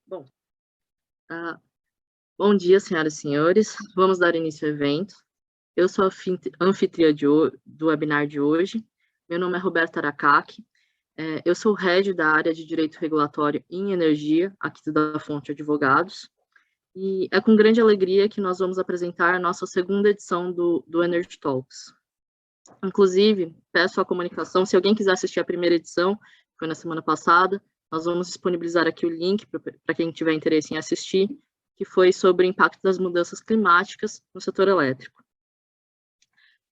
Bom, ah, bom dia, senhoras e senhores. Vamos dar início ao evento. Eu sou a anfitriã do webinar de hoje. Meu nome é Roberta Aracaki. Eu sou o head da área de Direito Regulatório em Energia, aqui da Fonte Advogados. E é com grande alegria que nós vamos apresentar a nossa segunda edição do Energy Talks. Inclusive, peço a comunicação, se alguém quiser assistir a primeira edição, que foi na semana passada, nós vamos disponibilizar aqui o link para quem tiver interesse em assistir, que foi sobre o impacto das mudanças climáticas no setor elétrico.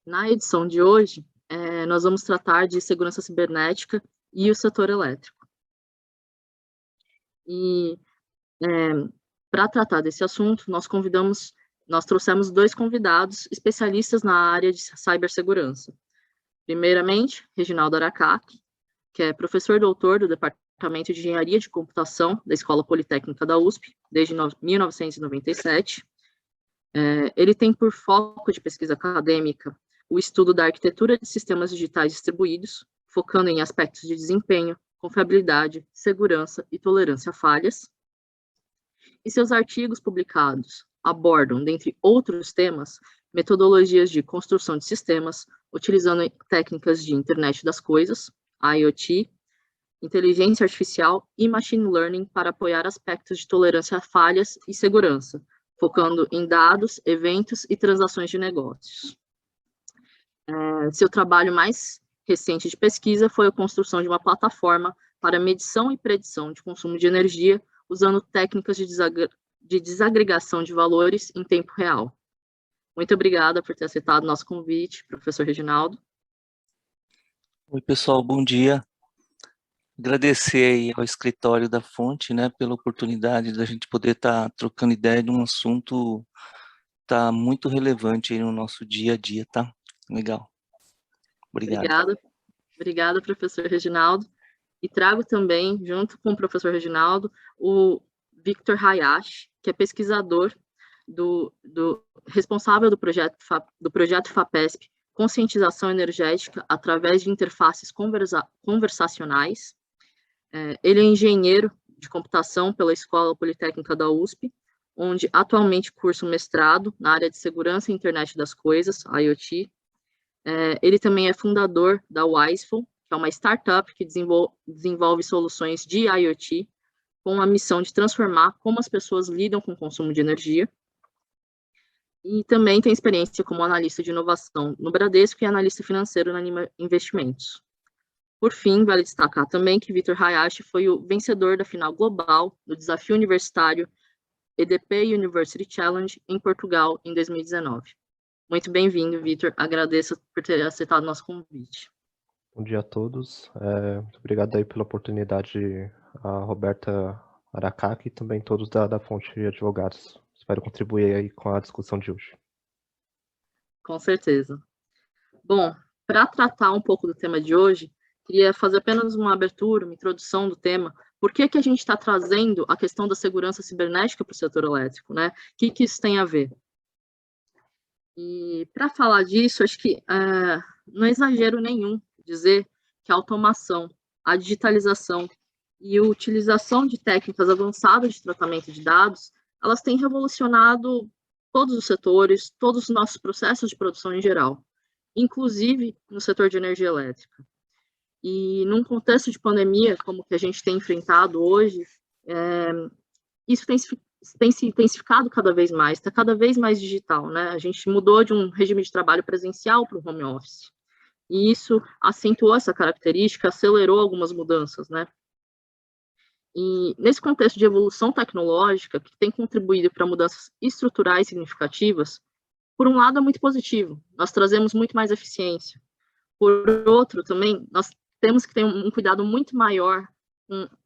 Na edição de hoje, nós vamos tratar de segurança cibernética e o setor elétrico. E para tratar desse assunto, nós trouxemos dois convidados especialistas na área de cibersegurança. Primeiramente, Reginaldo Aracaki, que é professor doutor do Departamento de Engenharia de Computação da Escola Politécnica da USP, desde 1997. Ele tem por foco de pesquisa acadêmica o estudo da arquitetura de sistemas digitais distribuídos, focando em aspectos de desempenho, confiabilidade, segurança e tolerância a falhas. E seus artigos publicados abordam, dentre outros temas, metodologias de construção de sistemas, utilizando técnicas de internet das coisas, IoT, inteligência artificial e machine learning para apoiar aspectos de tolerância a falhas e segurança, focando em dados, eventos e transações de negócios. Seu trabalho mais recente de pesquisa foi a construção de uma plataforma para medição e predição de consumo de energia, usando técnicas de desagregação de valores em tempo real. Muito obrigada por ter aceitado nosso convite, professor Reginaldo. Oi, pessoal, bom dia. Agradecer aí ao escritório da Fonte, né, pela oportunidade da gente poder estar trocando ideia de um assunto tá muito relevante aí no nosso dia a dia, tá? Legal. Obrigado. Obrigada, professor Reginaldo. E trago também, junto com o professor Reginaldo, o Victor Hayashi, que é pesquisador responsável do projeto FAPESP, Conscientização Energética através de interfaces conversacionais. Ele é engenheiro de computação pela Escola Politécnica da USP, onde atualmente cursa um mestrado na área de segurança e internet das coisas, IoT. Ele também é fundador da Wiseful, que é uma startup que desenvolve soluções de IoT, com a missão de transformar como as pessoas lidam com o consumo de energia. E também tem experiência como analista de inovação no Bradesco e analista financeiro na Anima Investimentos. Por fim, vale destacar também que Victor Hayashi foi o vencedor da final global do desafio universitário EDP University Challenge em Portugal em 2019. Muito bem-vindo, Victor. Agradeço por ter aceitado nosso convite. Bom dia a todos. Muito obrigado aí pela oportunidade, a Roberta Aracaki e também todos da Fonte de Advogados. Espero contribuir aí com a discussão de hoje. Com certeza. Bom, para tratar um pouco do tema de hoje, queria fazer apenas uma abertura, uma introdução do tema. Por que a gente está trazendo a questão da segurança cibernética para o setor elétrico, né? O que isso tem a ver? E para falar disso, acho que não é exagero nenhum dizer que a automação, a digitalização e a utilização de técnicas avançadas de tratamento de dados, elas têm revolucionado todos os setores, todos os nossos processos de produção em geral, inclusive no setor de energia elétrica. E num contexto de pandemia, como que a gente tem enfrentado hoje, isso tem se intensificado cada vez mais, está cada vez mais digital, né? A gente mudou de um regime de trabalho presencial para o home office. E isso acentuou essa característica, acelerou algumas mudanças, né? E nesse contexto de evolução tecnológica, que tem contribuído para mudanças estruturais significativas, por um lado é muito positivo, nós trazemos muito mais eficiência. Por outro, também, nós temos que ter um cuidado muito maior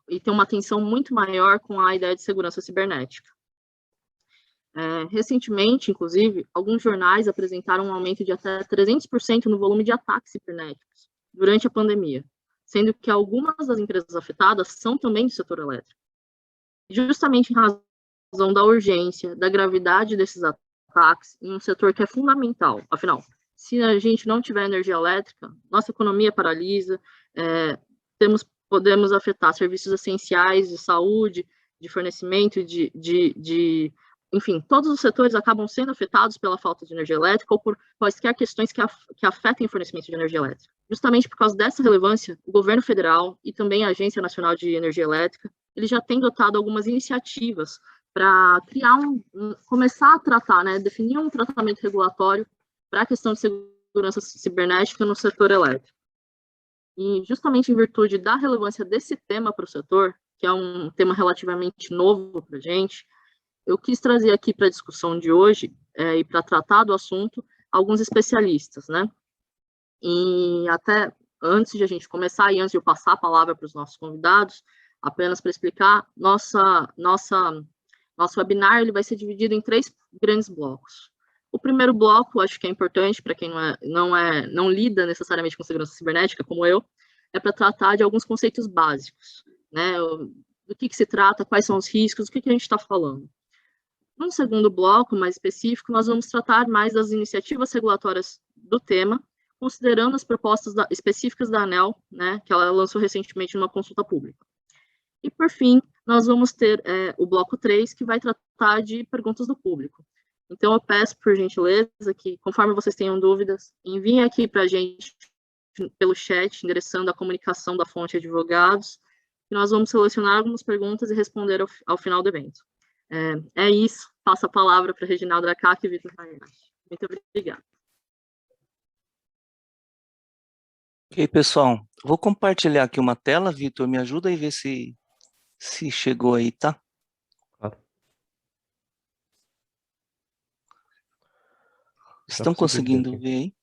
e ter uma atenção muito maior com a ideia de segurança cibernética. Recentemente, inclusive, alguns jornais apresentaram um aumento de até 300% no volume de ataques cibernéticos durante a pandemia, sendo que algumas das empresas afetadas são também do setor elétrico. Justamente em razão da urgência, da gravidade desses ataques em um setor que é fundamental. Afinal, se a gente não tiver energia elétrica, nossa economia paralisa, podemos afetar serviços essenciais de saúde, de fornecimento, enfim, todos os setores acabam sendo afetados pela falta de energia elétrica ou por quaisquer questões que afetem o fornecimento de energia elétrica. Justamente por causa dessa relevância, o governo federal e também a Agência Nacional de Energia Elétrica, eles já têm adotado algumas iniciativas para começar a tratar, né, definir um tratamento regulatório para a questão de segurança cibernética no setor elétrico. E justamente em virtude da relevância desse tema para o setor, que é um tema relativamente novo para a gente, eu quis trazer aqui para a discussão de hoje, e para tratar do assunto, alguns especialistas, né? E até antes de a gente começar e antes de eu passar a palavra para os nossos convidados, apenas para explicar, nosso webinar ele vai ser dividido em 3 grandes blocos. O primeiro bloco, acho que é importante para quem não lida necessariamente com segurança cibernética, como eu, é para tratar de alguns conceitos básicos, né? Do que se trata, quais são os riscos, do que a gente está falando. Num segundo bloco, mais específico, nós vamos tratar mais das iniciativas regulatórias do tema, considerando as propostas específicas da ANEEL, né, que ela lançou recentemente numa consulta pública. E, por fim, nós vamos ter o bloco 3, que vai tratar de perguntas do público. Então, eu peço, por gentileza, que, conforme vocês tenham dúvidas, enviem aqui para a gente, pelo chat, endereçando a comunicação da fonte Advogados, e nós vamos selecionar algumas perguntas e responder ao final do evento. É isso. Passo a palavra para Reginaldo Aracaki e Vitor Hayashi. Muito obrigada. Ok, pessoal. Vou compartilhar aqui uma tela, Vitor. Me ajuda aí a ver se chegou aí, tá? Claro. Estão conseguindo ver aí?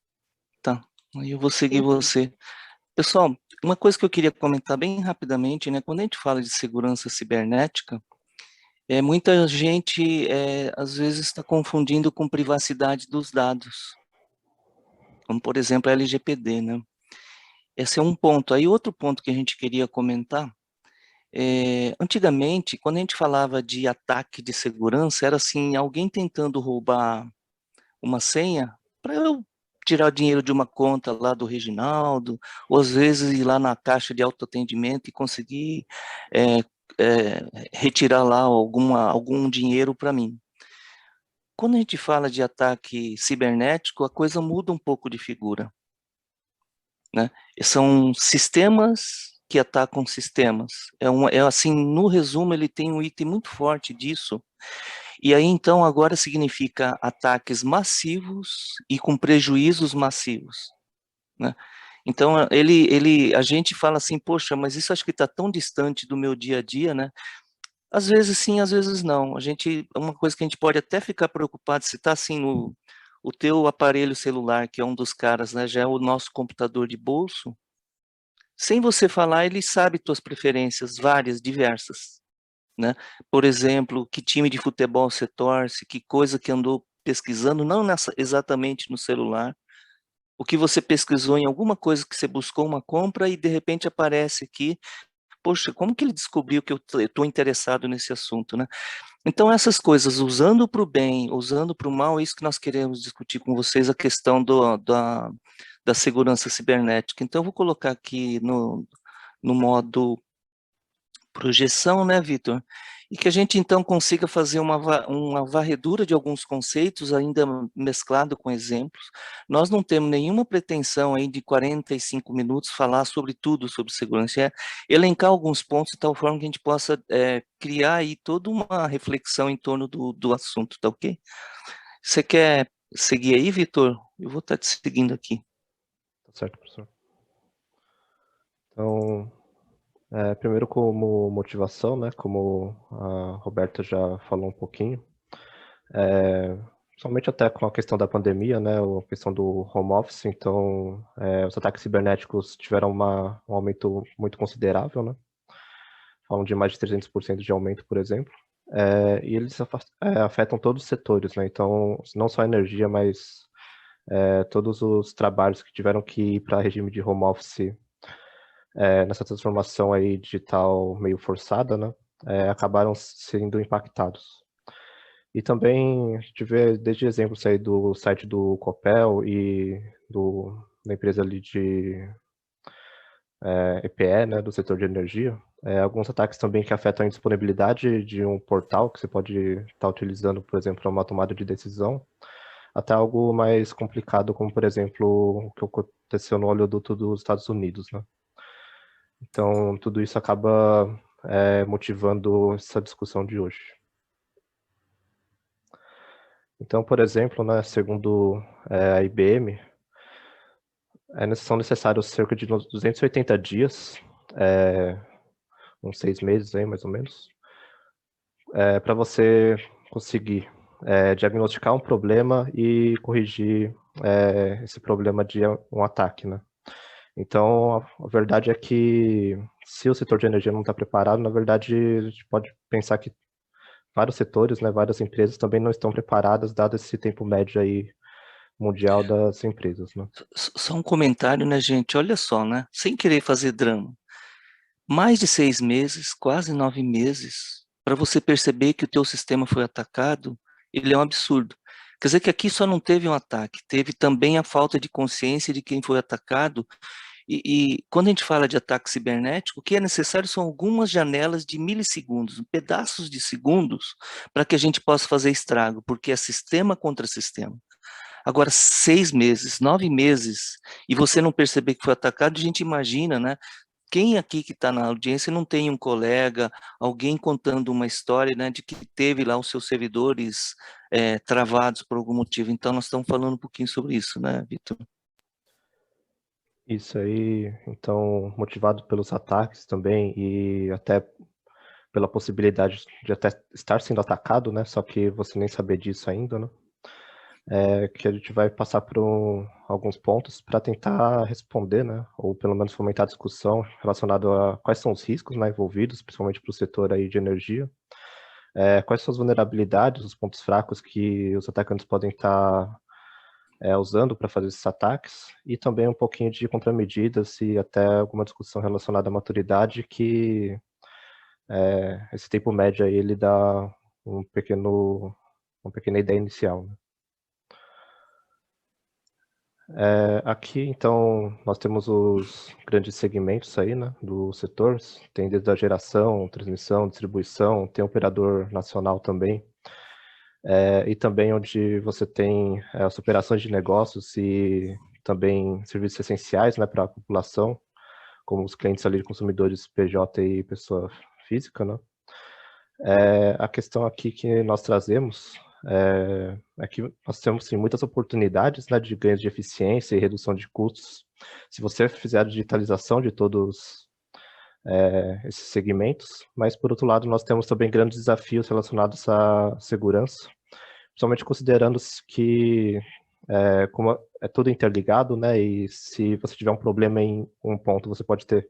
Tá. Aí eu vou seguir Sim. você. Pessoal, uma coisa que eu queria comentar bem rapidamente, né? Quando a gente fala de segurança cibernética, muita gente, às vezes, está confundindo com privacidade dos dados, como, por exemplo, a LGPD, né? Esse é um ponto. Aí, outro ponto que a gente queria comentar, antigamente, quando a gente falava de ataque de segurança, era assim, alguém tentando roubar uma senha para eu tirar dinheiro de uma conta lá do Reginaldo, ou às vezes ir lá na caixa de autoatendimento e conseguir retirar lá algum dinheiro para mim. Quando a gente fala de ataque cibernético, a coisa muda um pouco de figura, né? São sistemas que atacam sistemas. Assim, no resumo, ele tem um item muito forte disso. E aí, então, agora significa ataques massivos e com prejuízos massivos, né? Então, a gente fala assim, poxa, mas isso acho que está tão distante do meu dia a dia, né? Às vezes sim, às vezes não. Uma coisa que a gente pode até ficar preocupado, se está assim o teu aparelho celular, que é um dos caras, né, já é o nosso computador de bolso, sem você falar, ele sabe tuas preferências, várias, diversas, né? Por exemplo, que time de futebol você torce, que coisa que andou pesquisando, não exatamente no celular, o que você pesquisou em alguma coisa que você buscou uma compra e de repente aparece aqui, poxa, como que ele descobriu que eu estou interessado nesse assunto, né? Então essas coisas, usando para o bem, usando para o mal, é isso que nós queremos discutir com vocês, a questão da segurança cibernética. Então eu vou colocar aqui no modo projeção, né, Vitor? E que a gente, então, consiga fazer uma varredura de alguns conceitos, ainda mesclado com exemplos. Nós não temos nenhuma pretensão aí de 45 minutos falar sobre tudo sobre segurança, elencar alguns pontos de tal forma que a gente possa criar aí toda uma reflexão em torno do assunto, tá ok? Você quer seguir aí, Vitor? Eu vou estar te seguindo aqui. Tá certo, professor. Então, primeiro como motivação, né, como a Roberta já falou um pouquinho, somente até com a questão da pandemia, né, a questão do home office, então os ataques cibernéticos tiveram um aumento muito considerável, né, falam de mais de 300% de aumento, por exemplo, e eles afetam todos os setores, né, então não só a energia, mas todos os trabalhos que tiveram que ir para regime de home office nessa transformação aí digital meio forçada, né, acabaram sendo impactados. E também a gente vê desde exemplos aí do site do Copel e da empresa ali EPE, né, do setor de energia. Alguns ataques também que afetam a disponibilidade de um portal que você pode estar utilizando, por exemplo, para uma tomada de decisão, até algo mais complicado, como, por exemplo, o que aconteceu no oleoduto dos Estados Unidos, né? Então, tudo isso acaba motivando essa discussão de hoje. Então, por exemplo, né, segundo a IBM, são necessários cerca de 280 dias, uns 6 meses aí, mais ou menos, para você conseguir diagnosticar um problema e corrigir esse problema de um ataque, né? Então, a verdade é que se o setor de energia não está preparado, na verdade, a gente pode pensar que vários setores, né, várias empresas também não estão preparadas, dado esse tempo médio aí mundial das empresas, né? Só um comentário, né, gente? Olha só, né? Sem querer fazer drama. Mais de 6 meses, quase 9 meses, para você perceber que o teu sistema foi atacado, ele é um absurdo. Quer dizer que aqui só não teve um ataque, teve também a falta de consciência de quem foi atacado. E quando a gente fala de ataque cibernético, o que é necessário são algumas janelas de milissegundos, pedaços de segundos, para que a gente possa fazer estrago, porque é sistema contra sistema. Agora, 6 meses, 9 meses, e você não perceber que foi atacado, a gente imagina, né? Quem aqui que está na audiência não tem um colega, alguém contando uma história, né, de que teve lá os seus servidores travados por algum motivo. Então, nós estamos falando um pouquinho sobre isso, né, Vitor? Isso aí, então, motivado pelos ataques também e até pela possibilidade de até estar sendo atacado, né? Só que você nem saber disso ainda, né? Que a gente vai passar por alguns pontos para tentar responder, né? Ou pelo menos fomentar a discussão relacionada a quais são os riscos, né, envolvidos, principalmente para o setor aí de energia. Quais são as vulnerabilidades, os pontos fracos que os atacantes podem estar usando para fazer esses ataques, e também um pouquinho de contramedidas e até alguma discussão relacionada à maturidade que esse tempo médio aí ele dá uma pequena ideia inicial, né? Aqui, então, nós temos os grandes segmentos aí, né, do setor. Tem desde a geração, transmissão, distribuição, tem operador nacional também. E também onde você tem as operações de negócios e também serviços essenciais, né, para a população, como os clientes ali de consumidores PJ e pessoa física, né? A questão aqui que nós trazemos é que nós temos sim, muitas oportunidades, né, de ganhos de eficiência e redução de custos. Se você fizer a digitalização de todos esses segmentos, mas por outro lado nós temos também grandes desafios relacionados à segurança, principalmente considerando que como é tudo interligado, né, e se você tiver um problema em um ponto, você pode ter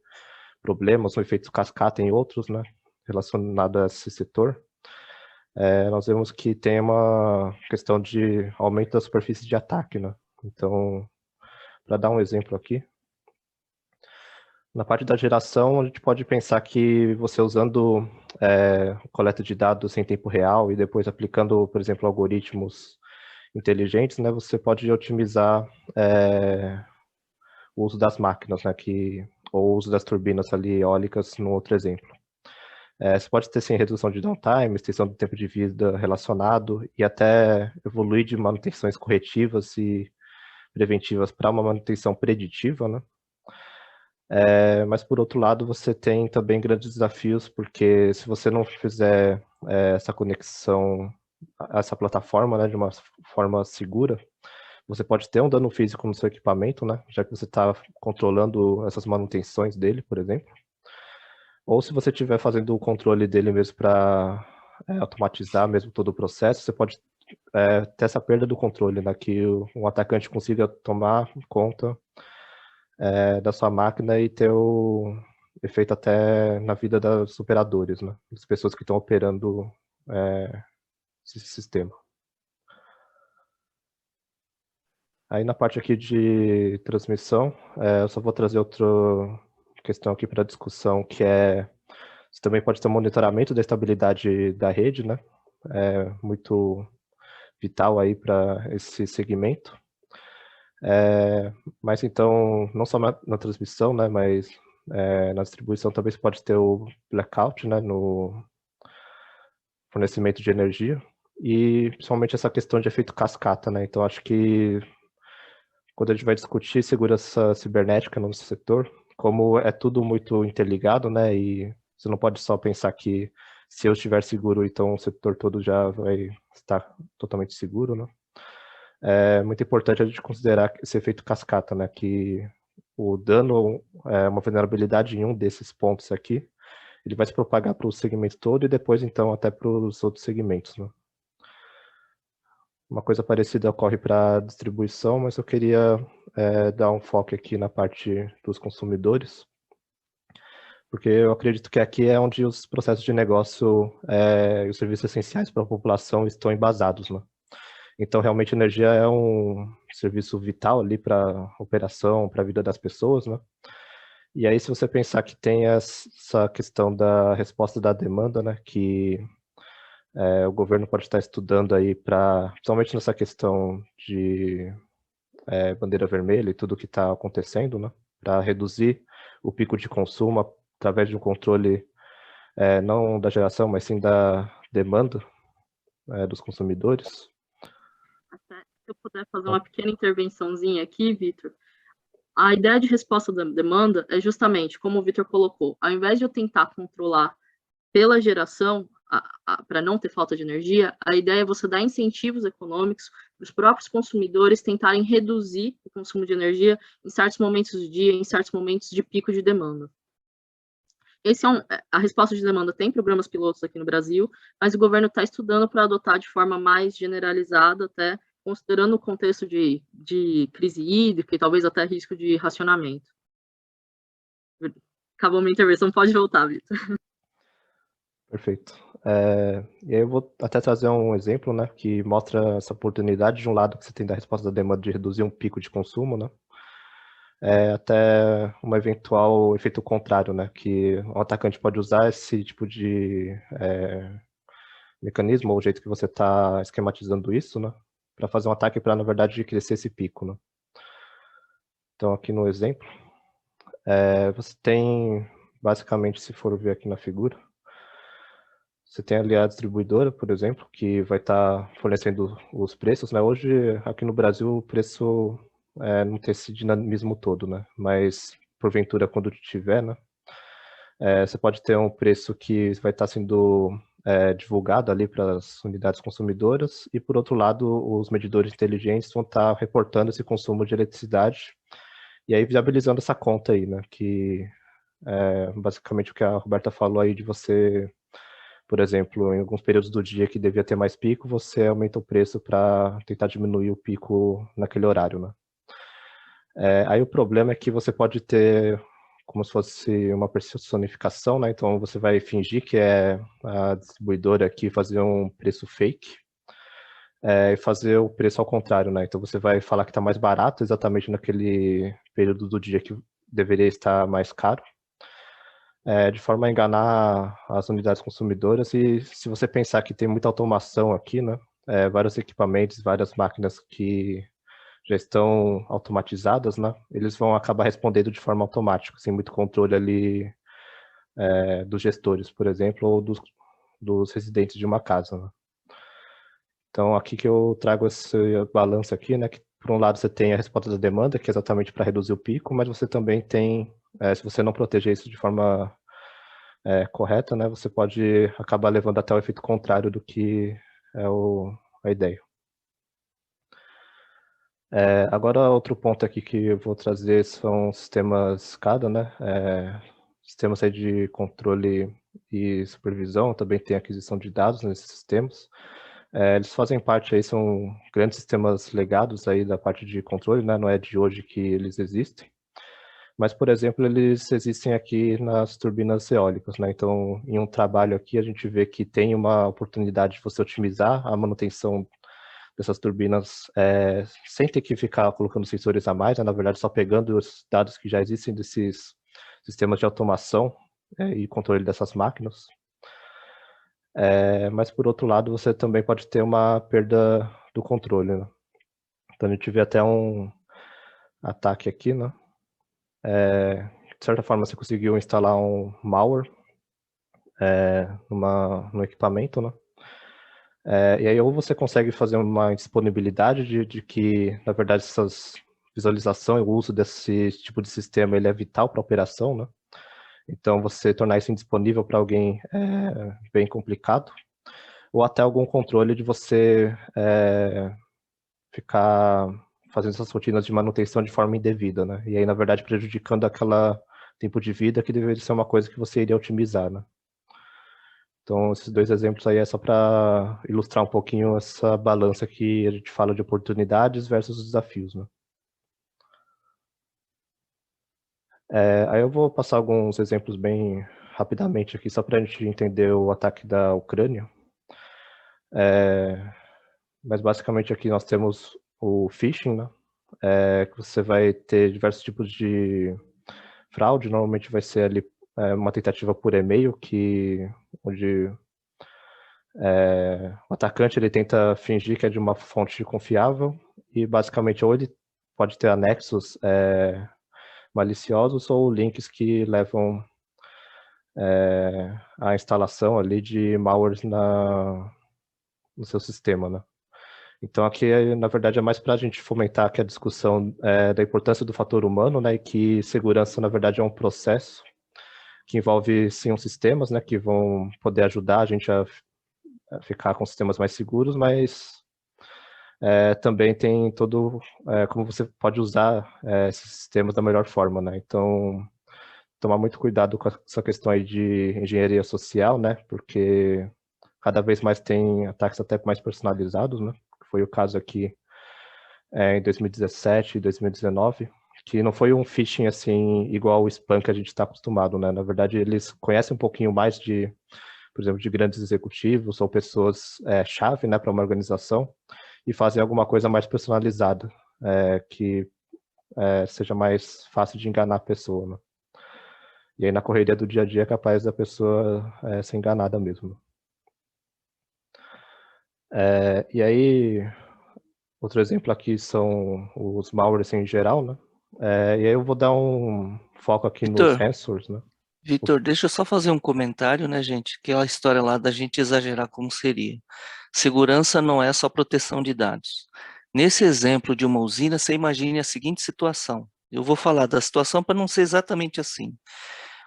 problemas ou efeitos cascata em outros, né, relacionado a esse setor. Nós vemos que tem uma questão de aumento da superfície de ataque, né? Então, para dar um exemplo aqui, na parte da geração, a gente pode pensar que você usando coleta de dados em tempo real e depois aplicando, por exemplo, algoritmos inteligentes, né, você pode otimizar o uso das máquinas, né, ou o uso das turbinas ali eólicas, no outro exemplo. Você pode ter, sim, redução de downtime, extensão do tempo de vida relacionado e até evoluir de manutenções corretivas e preventivas para uma manutenção preditiva, né? Mas, por outro lado, você tem também grandes desafios, porque se você não fizer essa conexão a essa plataforma, né, de uma forma segura, você pode ter um dano físico no seu equipamento, né, já que você está controlando essas manutenções dele, por exemplo. Ou se você estiver fazendo o controle dele mesmo para automatizar mesmo todo o processo, você pode ter essa perda do controle, né, que um atacante consiga tomar conta da sua máquina e ter o efeito até na vida dos operadores, né, das pessoas que estão operando esse sistema. Aí na parte aqui de transmissão, eu só vou trazer outra questão aqui para discussão, que você também pode ter um monitoramento da estabilidade da rede, né? É muito vital aí para esse segmento. Mas então, não só na transmissão, né, mas Na distribuição também você pode ter o blackout, né, no fornecimento de energia, e principalmente essa questão de efeito cascata, né? Então acho que quando a gente vai discutir segurança cibernética no setor, como é tudo muito interligado, né? E você não pode só pensar que se eu estiver seguro, então o setor todo já vai estar totalmente seguro, né? É muito importante a gente considerar esse efeito cascata, né? Que o dano, uma vulnerabilidade em um desses pontos aqui, ele vai se propagar para o segmento todo e depois, então, até para os outros segmentos, né? Uma coisa parecida ocorre para a distribuição, mas eu queria dar um foco aqui na parte dos consumidores, porque eu acredito que aqui é onde os processos de negócio e os serviços essenciais para a população estão embasados, né? Então, realmente, a energia é um serviço vital ali para a operação, para a vida das pessoas, né? E aí, se você pensar que tem essa questão da resposta da demanda, né, que o governo pode estar estudando aí principalmente nessa questão de bandeira vermelha e tudo que está acontecendo, né, para reduzir o pico de consumo através de um controle não da geração, mas sim da demanda dos consumidores. Até se eu puder fazer uma pequena intervençãozinha aqui, Vitor. A ideia de resposta da demanda é justamente, como o Vitor colocou, ao invés de eu tentar controlar pela geração, para não ter falta de energia, a ideia é você dar incentivos econômicos para os próprios consumidores tentarem reduzir o consumo de energia em certos momentos do dia, em certos momentos de pico de demanda. A resposta de demanda tem programas pilotos aqui no Brasil, mas o governo está estudando para adotar de forma mais generalizada, até considerando o contexto de crise hídrica e talvez até risco de racionamento. Acabou minha intervenção, pode voltar, Vitor. Perfeito. E aí eu vou até trazer um exemplo, né, que mostra essa oportunidade de um lado que você tem da resposta da demanda de reduzir um pico de consumo, né, até um eventual efeito contrário, né, que o atacante pode usar esse tipo de mecanismo, ou o jeito que você está esquematizando isso, né, para fazer um ataque para, na verdade, crescer esse pico, né. Então, aqui no exemplo, você tem, basicamente, se for ver aqui na figura, você tem ali a distribuidora, por exemplo, que vai estar fornecendo os preços, né? Hoje, aqui no Brasil, o preço não tem esse dinamismo todo, né? Mas, porventura, quando tiver, né? Você pode ter um preço que vai estar sendo divulgado ali para as unidades consumidoras e, por outro lado, os medidores inteligentes vão estar reportando esse consumo de eletricidade e aí viabilizando essa conta aí, né? Que basicamente o que a Roberta falou aí de você, por exemplo, em alguns períodos do dia que devia ter mais pico, você aumenta o preço para tentar diminuir o pico naquele horário, né? Aí o problema é que você pode ter como se fosse uma personificação, né? Então você vai fingir que é a distribuidora aqui fazer um preço fake e fazer o preço ao contrário, né? Então você vai falar que está mais barato exatamente naquele período do dia que deveria estar mais caro, de forma a enganar as unidades consumidoras. E se você pensar que tem muita automação aqui, né? Vários equipamentos, várias máquinas que já estão automatizadas, né? Eles vão acabar respondendo de forma automática, sem muito controle ali dos gestores, por exemplo, ou dos residentes de uma casa, né? Então, aqui que eu trago esse balanço aqui, né? Que por um lado você tem a resposta da demanda, que é exatamente para reduzir o pico, mas você também tem, se você não proteger isso de forma correta, né? Você pode acabar levando até o efeito contrário do que é a ideia. Agora, outro ponto aqui que eu vou trazer são sistemas SCADA, né? Sistemas aí de controle e supervisão, também tem aquisição de dados nesses sistemas. Eles fazem parte aí, são grandes sistemas legados aí da parte de controle, né? Não é de hoje que eles existem. Mas, por exemplo, eles existem aqui nas turbinas eólicas, né? Então, em um trabalho aqui, a gente vê que tem uma oportunidade de você otimizar a manutenção dessas turbinas sem ter que ficar colocando sensores a mais, né? Na verdade, só pegando os dados que já existem desses sistemas de automação e controle dessas máquinas. Mas, por outro lado, você também pode ter uma perda do controle, né? Então, a gente vê até um ataque aqui, né? de certa forma, você conseguiu instalar um malware no equipamento, né? E aí ou você consegue fazer uma disponibilidade de que, na verdade, essas visualização e o uso desse tipo de sistema ele é vital para a operação, né? Então, você tornar isso indisponível para alguém é bem complicado. Ou até algum controle de você ficar fazendo essas rotinas de manutenção de forma indevida, né? E aí, na verdade, prejudicando aquela tempo de vida que deveria ser uma coisa que você iria otimizar, né? Então, esses dois exemplos aí é só para ilustrar um pouquinho essa balança que a gente fala de oportunidades versus desafios, né? Aí eu vou passar alguns exemplos bem rapidamente aqui, só para a gente entender o ataque da Ucrânia. Mas basicamente aqui nós temos o phishing, né? Que você vai ter diversos tipos de fraude, normalmente vai ser ali uma tentativa por e-mail, onde o atacante ele tenta fingir que é de uma fonte confiável e basicamente ou ele pode ter anexos maliciosos ou links que levam à instalação ali de malwares no seu sistema, né? Então aqui, na verdade, é mais para a gente fomentar aqui a discussão da importância do fator humano, né, e que segurança, na verdade, é um processo que envolve, sim, os sistemas, né, que vão poder ajudar a gente a ficar com sistemas mais seguros, mas também tem como você pode usar esses sistemas da melhor forma, né? Então, tomar muito cuidado com essa questão aí de engenharia social, né? Porque cada vez mais tem ataques até mais personalizados, né? Foi o caso aqui em 2017 e 2019, que não foi um phishing assim igual o spam que a gente está acostumado, né? Na verdade, eles conhecem um pouquinho mais por exemplo, de grandes executivos ou pessoas chave, né, para uma organização e fazem alguma coisa mais personalizada, que seja mais fácil de enganar a pessoa, né? E aí na correria do dia a dia é capaz da pessoa ser enganada mesmo. E aí, outro exemplo aqui são os malwares em geral, né? E aí eu vou dar um foco aqui nos sensors, né? Vitor, deixa eu só fazer um comentário, né, gente? Aquela história lá da gente exagerar como seria. Segurança não é só proteção de dados. Nesse exemplo de uma usina, você imagine a seguinte situação. Eu vou falar da situação para não ser exatamente assim.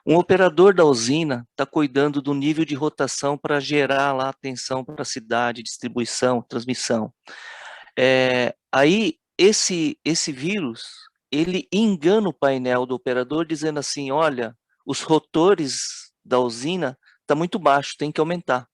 Um operador da usina está cuidando do nível de rotação para gerar lá atenção para a cidade, distribuição, transmissão. Aí, esse vírus, ele engana o painel do operador dizendo assim, olha, os rotores da usina está muito baixo, tem que aumentar.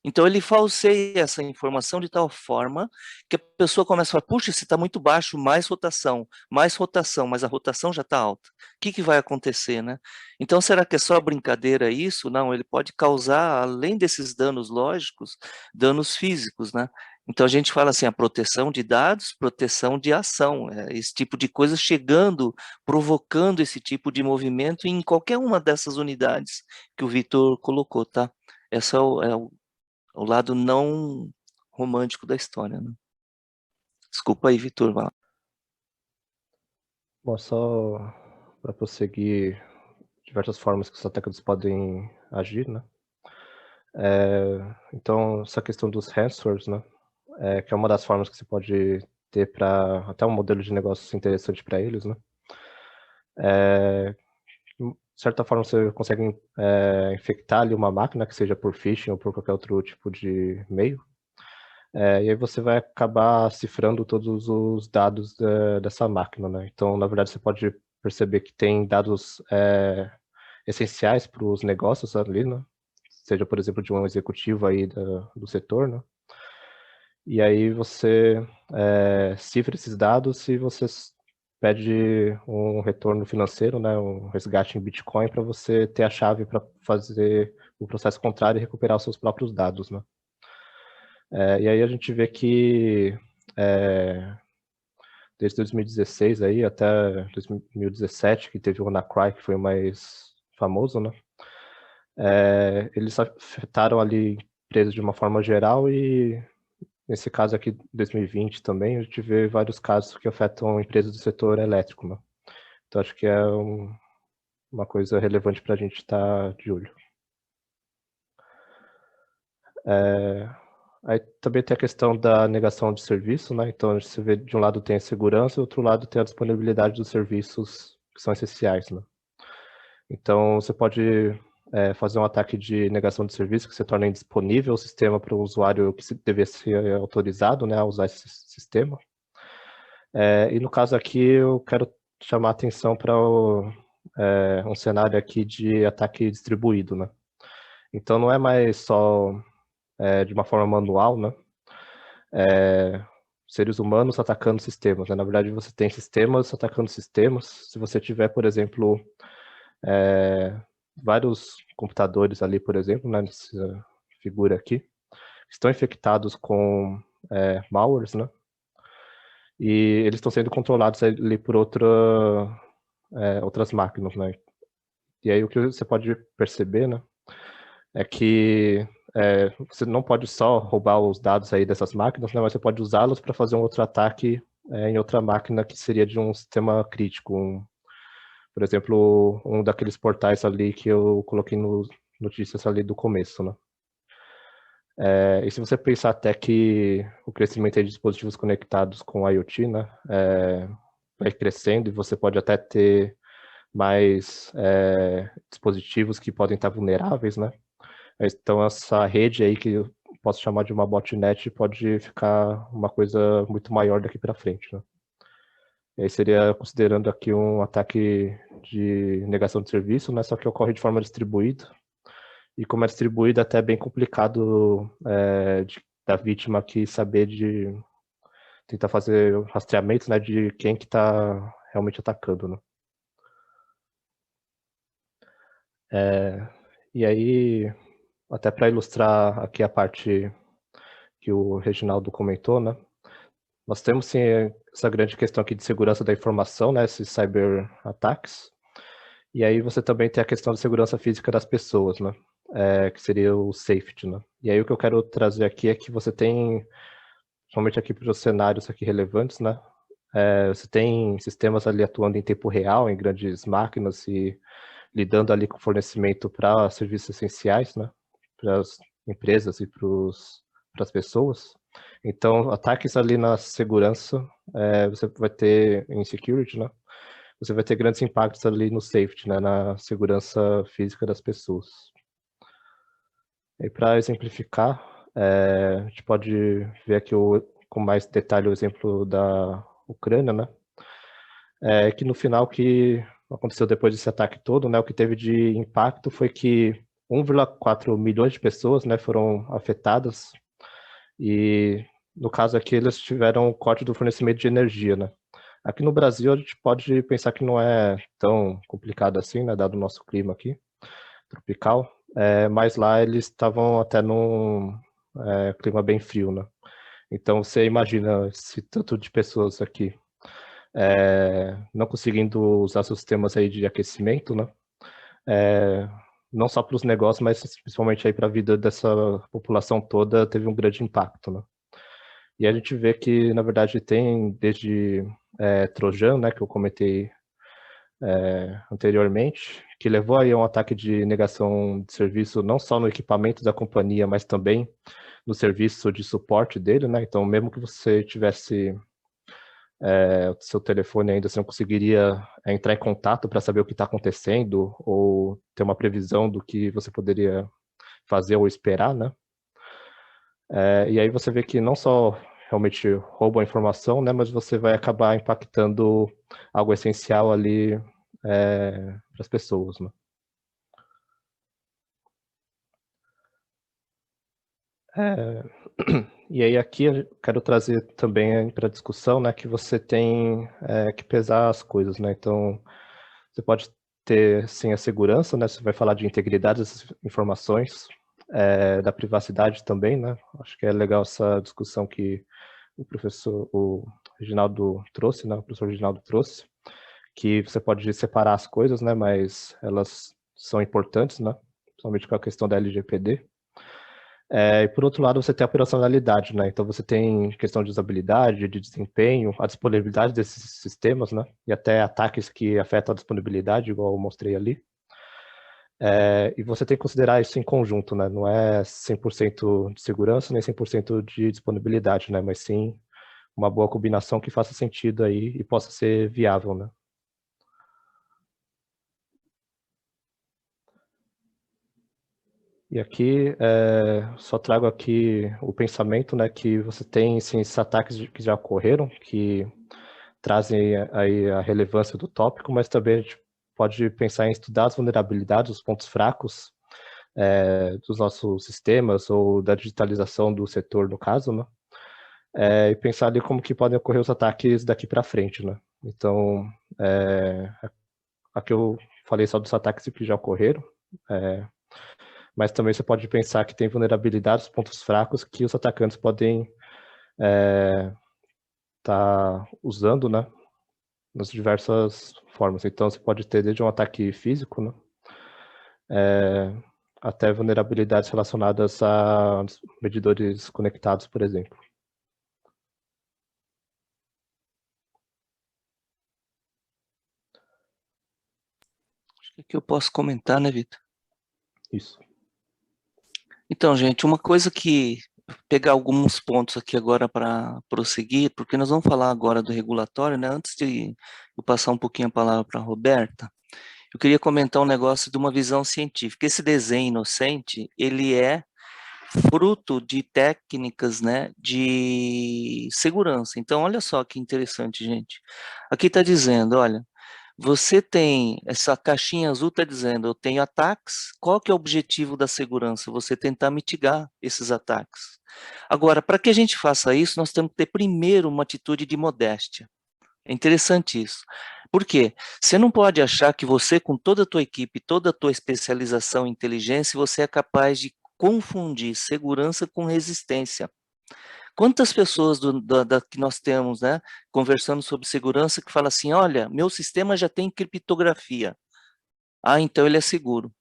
Então ele falseia essa informação de tal forma que a pessoa começa a falar, puxa, se está muito baixo, mais rotação, mas a rotação já está alta. O que vai acontecer, né? Então será que é só brincadeira isso? Não, ele pode causar, além desses danos lógicos, danos físicos, né? Então a gente fala assim, a proteção de dados, proteção de ação, esse tipo de coisa chegando, provocando esse tipo de movimento em qualquer uma dessas unidades que o Vitor colocou, tá? Esse é o lado não romântico da história, né? Desculpa aí, Vitor. Bom, só para prosseguir diversas formas que os atacantes podem agir, né? Então, essa questão dos ransomwares, né? Que é uma das formas que você pode ter para até um modelo de negócio interessante para eles, né? De certa forma, você consegue infectar ali uma máquina, que seja por phishing ou por qualquer outro tipo de meio. E aí você vai acabar cifrando todos os dados dessa máquina, né? Então, na verdade, você pode perceber que tem dados essenciais para os negócios ali, né? Seja, por exemplo, de um executivo aí do setor, né? E aí você cifra esses dados e você pede um retorno financeiro, né? Um resgate em Bitcoin para você ter a chave para fazer o processo contrário e recuperar os seus próprios dados, né? E aí a gente vê que desde 2016 aí até 2017, que teve o WannaCry, que foi o mais famoso, né? Eles afetaram ali empresas de uma forma geral e nesse caso aqui, 2020 também, a gente vê vários casos que afetam empresas do setor elétrico, né? Então acho que é uma coisa relevante para a gente estar de olho. Aí também tem a questão da negação de serviço, né? Então, você vê, de um lado tem a segurança, do outro lado tem a disponibilidade dos serviços que são essenciais, né? Então, você pode fazer um ataque de negação de serviço que você torna indisponível o sistema para o usuário que deveria ser autorizado, né, a usar esse sistema. E no caso aqui, eu quero chamar a atenção para um cenário aqui de ataque distribuído, né? Então, não é mais só de uma forma manual, né? Seres humanos atacando sistemas, né? Na verdade, você tem sistemas atacando sistemas. Se você tiver, por exemplo, vários computadores ali, por exemplo, né, nessa figura aqui, estão infectados com malwares, né? E eles estão sendo controlados ali por outras máquinas, né? E aí o que você pode perceber, né, é que você não pode só roubar os dados aí dessas máquinas, né, mas você pode usá-los para fazer um outro ataque em outra máquina que seria de um sistema crítico, por exemplo, um daqueles portais ali que eu coloquei nos notícias ali do começo, né? E se você pensar até que o crescimento de dispositivos conectados com IoT, né, vai crescendo e você pode até ter mais dispositivos que podem estar vulneráveis, né? Então essa rede aí que eu posso chamar de uma botnet pode ficar uma coisa muito maior daqui para frente, né? E aí seria considerando aqui um ataque de negação de serviço, né? Só que ocorre de forma distribuída. E como é distribuído, é até bem complicado da vítima aqui saber de tentar fazer rastreamento, né, de quem que está realmente atacando, né? E aí, até para ilustrar aqui a parte que o Reginaldo comentou, né? Nós temos sim essa grande questão aqui de segurança da informação, né? Esses cyber-ataques. E aí você também tem a questão de segurança física das pessoas, né? Que seria o safety, né? E aí o que eu quero trazer aqui é que você tem, somente aqui para os cenários aqui relevantes, né? Você tem sistemas ali atuando em tempo real, em grandes máquinas e lidando ali com fornecimento para serviços essenciais, né? Para as empresas e para as pessoas. Então, ataques ali na segurança, você vai ter em security, né? Você vai ter grandes impactos ali no safety, né? Na segurança física das pessoas. E para exemplificar, a gente pode ver aqui com mais detalhe o exemplo da Ucrânia, né? Que no final o que aconteceu depois desse ataque todo, né? O que teve de impacto foi que 1,4 milhões de pessoas, né, foram afetadas e no caso aqui eles tiveram um corte do fornecimento de energia, né? Aqui no Brasil a gente pode pensar que não é tão complicado assim, né, dado o nosso clima aqui, tropical, mas lá eles estavam até num clima bem frio, né? Então você imagina esse tanto de pessoas aqui não conseguindo usar sistemas aí de aquecimento, né? Não só para os negócios, mas principalmente aí para a vida dessa população toda teve um grande impacto, né? E a gente vê que, na verdade, tem desde Trojan, né, que eu comentei anteriormente, que levou aí a um ataque de negação de serviço não só no equipamento da companhia, mas também no serviço de suporte dele, né? Então, mesmo que você tivesse o seu telefone ainda, você não conseguiria entrar em contato para saber o que está acontecendo ou ter uma previsão do que você poderia fazer ou esperar, né? E aí você vê que não só realmente rouba a informação, né, mas você vai acabar impactando algo essencial ali para as pessoas, né? E aí aqui eu quero trazer também para a discussão, né, que você tem que pesar as coisas, né? Então, você pode ter, sim, a segurança, né? Você vai falar de integridade dessas informações, da privacidade também, né? Acho que é legal essa discussão que o Reginaldo trouxe, né? O professor Reginaldo trouxe, que você pode separar as coisas, né? Mas elas são importantes, né? Principalmente com a questão da LGPD. E por outro lado, você tem a operacionalidade, né? Então você tem questão de usabilidade, de desempenho, a disponibilidade desses sistemas, né? E até ataques que afetam a disponibilidade, igual eu mostrei ali. E você tem que considerar isso em conjunto, né? Não é 100% de segurança, nem 100% de disponibilidade, né? Mas sim uma boa combinação que faça sentido aí e possa ser viável, né? E aqui, só trago aqui o pensamento, né, que você tem sim, esses ataques que já ocorreram, que trazem aí a relevância do tópico, mas também a gente pode pensar em estudar as vulnerabilidades, os pontos fracos dos nossos sistemas ou da digitalização do setor, no caso, né? E pensar ali como que podem ocorrer os ataques daqui para frente, né? Então, aqui eu falei só dos ataques que já ocorreram, mas também você pode pensar que tem vulnerabilidades, pontos fracos que os atacantes podem estar usando, né, nas diversas formas. Então, você pode ter desde um ataque físico, né, até vulnerabilidades relacionadas a medidores conectados, por exemplo. Acho que aqui eu posso comentar, né, Vitor? Isso. Então, gente, uma coisa que pegar alguns pontos aqui agora para prosseguir, porque nós vamos falar agora do regulatório, né? Antes de eu passar um pouquinho a palavra para a Roberta, eu queria comentar um negócio de uma visão científica. Esse desenho inocente, ele é fruto de técnicas, né, de segurança. Então, olha só que interessante, gente. Aqui está dizendo, olha, você tem, essa caixinha azul está dizendo, eu tenho ataques, qual que é o objetivo da segurança? Você tentar mitigar esses ataques. Agora, para que a gente faça isso, nós temos que ter primeiro uma atitude de modéstia. É interessante isso. Por quê? Você não pode achar que você, com toda a tua equipe, toda a tua especialização em inteligência, você é capaz de confundir segurança com resistência. Quantas pessoas que nós temos, né, conversando sobre segurança, que fala assim, olha, meu sistema já tem criptografia. Ah, então ele é seguro.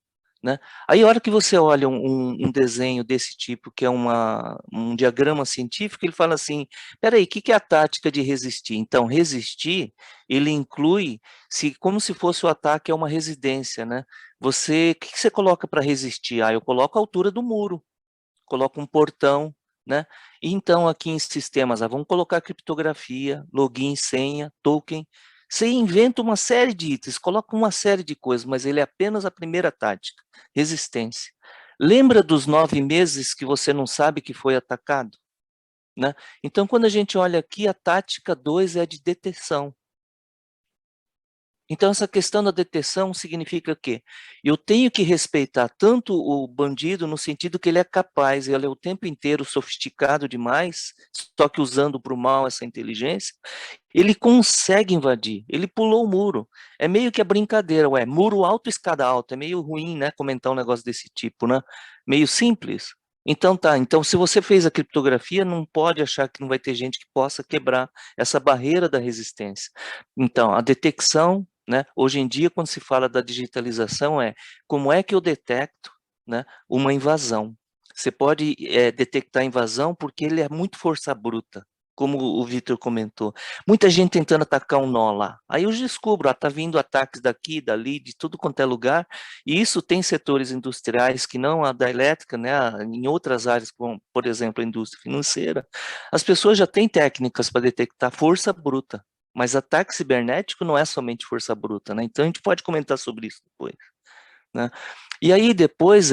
Né? Aí, a hora que você olha um desenho desse tipo, que é um diagrama científico, ele fala assim, peraí, o que é a tática de resistir? Então, resistir, ele inclui, como se fosse o ataque a uma residência, né? O que você coloca para resistir? Ah, eu coloco a altura do muro, coloco um portão, né? Então, aqui em sistemas, vamos colocar criptografia, login, senha, token. Você inventa uma série de itens, coloca uma série de coisas, mas ele é apenas a primeira tática, resistência. Lembra dos 9 meses que você não sabe que foi atacado? Né? Então, quando a gente olha aqui, a tática 2 é a de deteção. Então, essa questão da deteção significa que eu tenho que respeitar tanto o bandido no sentido que ele é capaz, ele é o tempo inteiro sofisticado demais, só que usando para o mal essa inteligência, ele consegue invadir, ele pulou o muro. É meio que a brincadeira, muro alto, escada alta, é meio ruim, né, comentar um negócio desse tipo, né? Meio simples. Então tá, então se você fez a criptografia, não pode achar que não vai ter gente que possa quebrar essa barreira da resistência. Então, a detecção, né? Hoje em dia, quando se fala da digitalização, como é que eu detecto, né, uma invasão? Você pode detectar invasão porque ele é muito força bruta, como o Vitor comentou. Muita gente tentando atacar um nó lá. Aí eu descubro, tá vindo ataques daqui, dali, de tudo quanto é lugar, e isso tem setores industriais que não a da elétrica, né, em outras áreas, como, por exemplo, a indústria financeira, as pessoas já têm técnicas para detectar força bruta. Mas ataque cibernético não é somente força bruta, né? Então a gente pode comentar sobre isso depois, né? E aí depois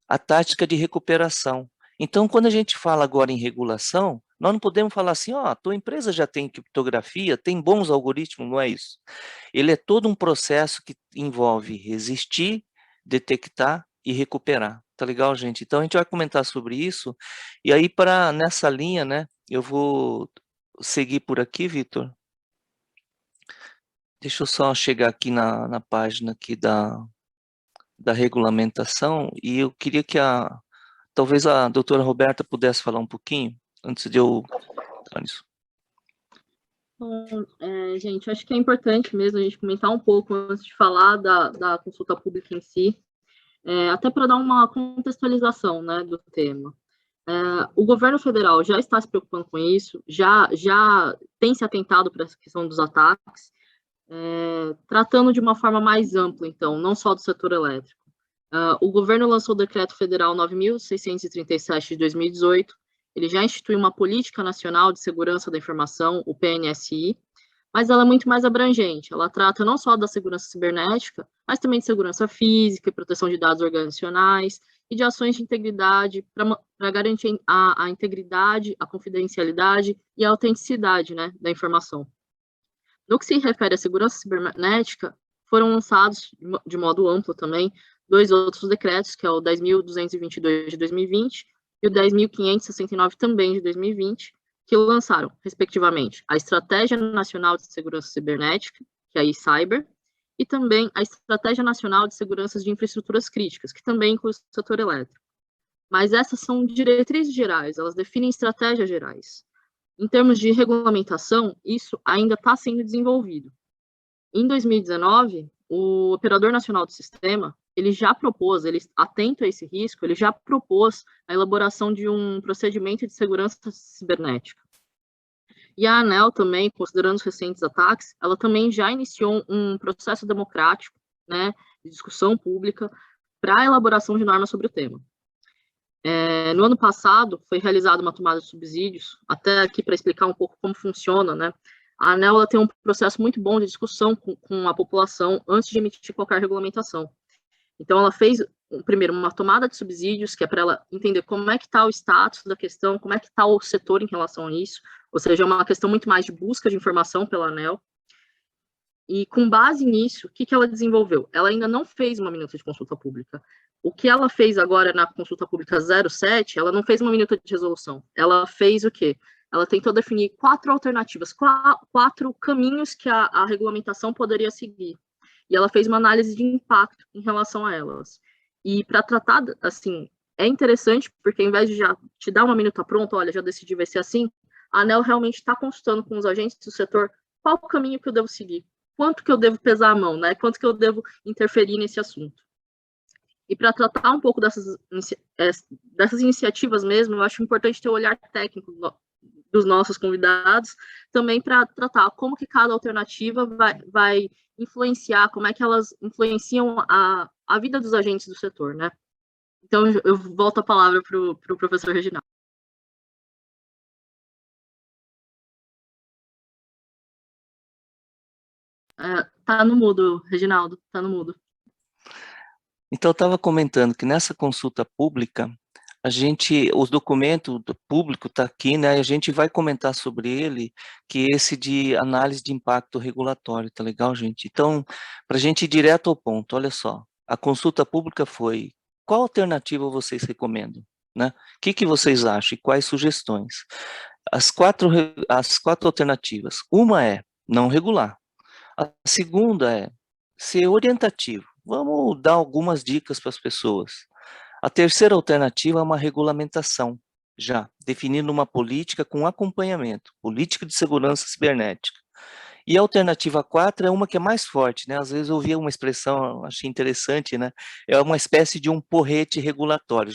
a tática de recuperação. Então, quando a gente fala agora em regulação, nós não podemos falar assim, ó, tua empresa já tem criptografia, tem bons algoritmos, não é isso. Ele é todo um processo que envolve resistir, detectar e recuperar. Tá legal, gente? Então a gente vai comentar sobre isso. E aí, nessa linha, né, eu vou seguir por aqui, Vitor. Deixa eu só chegar aqui na página aqui da regulamentação e eu queria que talvez a doutora Roberta pudesse falar um pouquinho antes de eu entrar nisso. Bom, gente, acho que é importante mesmo a gente comentar um pouco antes de falar da consulta pública em si, até para dar uma contextualização, né, do tema. O governo federal já está se preocupando com isso, já tem se atentado para essa questão dos ataques, tratando de uma forma mais ampla, então, não só do setor elétrico. O governo lançou o Decreto Federal 9.637 de 2018, ele já instituiu uma Política Nacional de Segurança da Informação, o PNSI, mas ela é muito mais abrangente, ela trata não só da segurança cibernética, mas também de segurança física e proteção de dados organizacionais, e de ações de integridade para garantir a integridade, a confidencialidade e a autenticidade, né, da informação. No que se refere à segurança cibernética, foram lançados, de modo amplo também, 2 outros decretos, que é o 10.222 de 2020 e o 10.569 também de 2020, que lançaram, respectivamente, a Estratégia Nacional de Segurança Cibernética, que é a e-Cyber, e também a Estratégia Nacional de Segurança de Infraestruturas Críticas, que também inclui o setor elétrico. Mas essas são diretrizes gerais, elas definem estratégias gerais. Em termos de regulamentação, isso ainda está sendo desenvolvido. Em 2019, o Operador Nacional do Sistema, ele já propôs, ele atento a esse risco, ele já propôs a elaboração de um procedimento de segurança cibernética. E a ANEEL também, considerando os recentes ataques, ela também já iniciou um processo democrático, né, de discussão pública para a elaboração de normas sobre o tema. No ano passado, foi realizada uma tomada de subsídios, até aqui para explicar um pouco como funciona, né? A ANEEL ela tem um processo muito bom de discussão com a população antes de emitir qualquer regulamentação. Então, ela fez, primeiro, uma tomada de subsídios, que é para ela entender como é que está o status da questão, como é que está o setor em relação a isso, ou seja, é uma questão muito mais de busca de informação pela ANEEL. E, com base nisso, o que ela desenvolveu? Ela ainda não fez uma minuta de consulta pública. O que ela fez agora na consulta pública 07, ela não fez uma minuta de resolução. Ela fez o quê? Ela tentou definir 4 alternativas, 4 caminhos que a regulamentação poderia seguir. E ela fez uma análise de impacto em relação a elas. E para tratar, assim, é interessante, porque ao invés de já te dar uma minuta pronta, olha, já decidi, vai ser assim, a ANEEL realmente está consultando com os agentes do setor qual o caminho que eu devo seguir, quanto que eu devo pesar a mão, né? Quanto que eu devo interferir nesse assunto. E para tratar um pouco dessas iniciativas mesmo, eu acho importante ter o olhar técnico dos nossos convidados, também para tratar como que cada alternativa vai influenciar, como é que elas influenciam a vida dos agentes do setor, né? Então, eu volto a palavra para o professor Reginaldo. Tá no mudo, Reginaldo, tá no mudo. Então, eu estava comentando que nessa consulta pública, os documentos do público está aqui, né? A gente vai comentar sobre ele, que é esse de análise de impacto regulatório, tá legal, gente? Então, para a gente ir direto ao ponto, olha só, a consulta pública foi: qual alternativa vocês recomendam, né? O que vocês acham e quais sugestões? As quatro alternativas: uma é não regular, a segunda é ser orientativo. Vamos dar algumas dicas para as pessoas. A terceira alternativa é uma regulamentação, já definindo uma política com acompanhamento, política de segurança cibernética. E a alternativa 4 é uma que é mais forte, né? Às vezes eu ouvi uma expressão, achei interessante, né? É uma espécie de um porrete regulatório,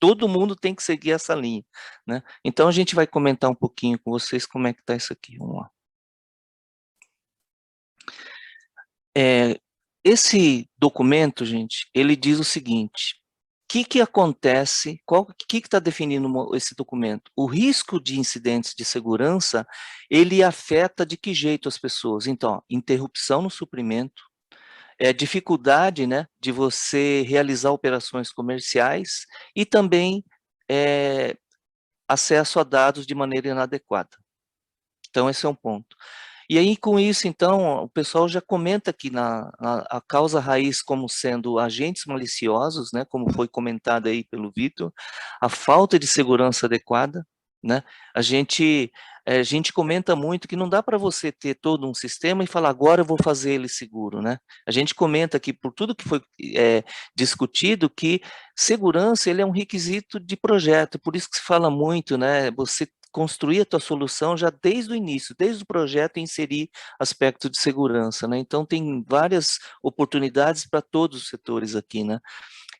todo mundo tem que seguir essa linha, né? Então a gente vai comentar um pouquinho com vocês como é que está isso aqui. Vamos lá. Esse documento, gente, ele diz o seguinte: o que acontece, o que está definindo esse documento? O risco de incidentes de segurança, ele afeta de que jeito as pessoas? Então, interrupção no suprimento, dificuldade, né, de você realizar operações comerciais e também acesso a dados de maneira inadequada. Então, esse é um ponto. E aí, com isso, então, o pessoal já comenta aqui a causa raiz como sendo agentes maliciosos, né, como foi comentado aí pelo Vitor, a falta de segurança adequada, né, a gente comenta muito que não dá para você ter todo um sistema e falar, agora eu vou fazer ele seguro, né, a gente comenta aqui, por tudo que foi discutido, que segurança, ele é um requisito de projeto, por isso que se fala muito, né, você construir a tua solução já desde o início, desde o projeto, inserir aspecto de segurança, né? Então, tem várias oportunidades para todos os setores aqui, né?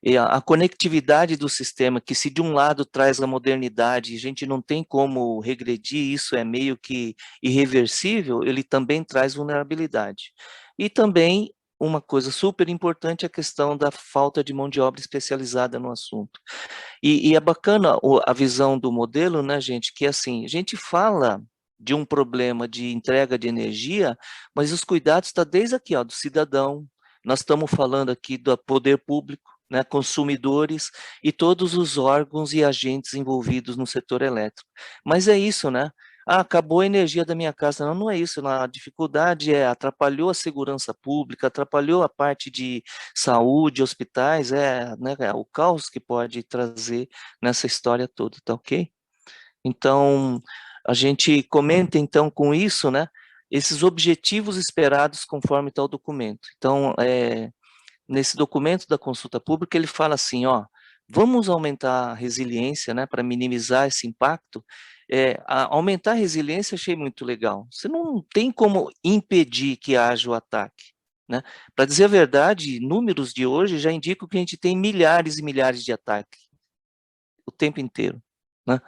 E a conectividade do sistema, que se de um lado traz a modernidade, a gente não tem como regredir, isso é meio que irreversível, ele também traz vulnerabilidade. E também, uma coisa super importante, a questão da falta de mão de obra especializada no assunto. E é bacana a visão do modelo, né, gente, que assim, a gente fala de um problema de entrega de energia, mas os cuidados estão desde aqui, ó, do cidadão, nós estamos falando aqui do poder público, né, consumidores e todos os órgãos e agentes envolvidos no setor elétrico. Mas é isso, né? Ah, acabou a energia da minha casa. Não, não é isso. A dificuldade atrapalhou a segurança pública, atrapalhou a parte de saúde, hospitais, né, o caos que pode trazer nessa história toda, tá ok? Então, a gente comenta, então, com isso, né, esses objetivos esperados conforme tal documento. Então, nesse documento da consulta pública, ele fala assim, ó, vamos aumentar a resiliência, né, para minimizar esse impacto. Aumentar a resiliência achei muito legal. Você não tem como impedir que haja o ataque, né? Para dizer a verdade, números de hoje já indicam que a gente tem milhares e milhares de ataques o tempo inteiro, né?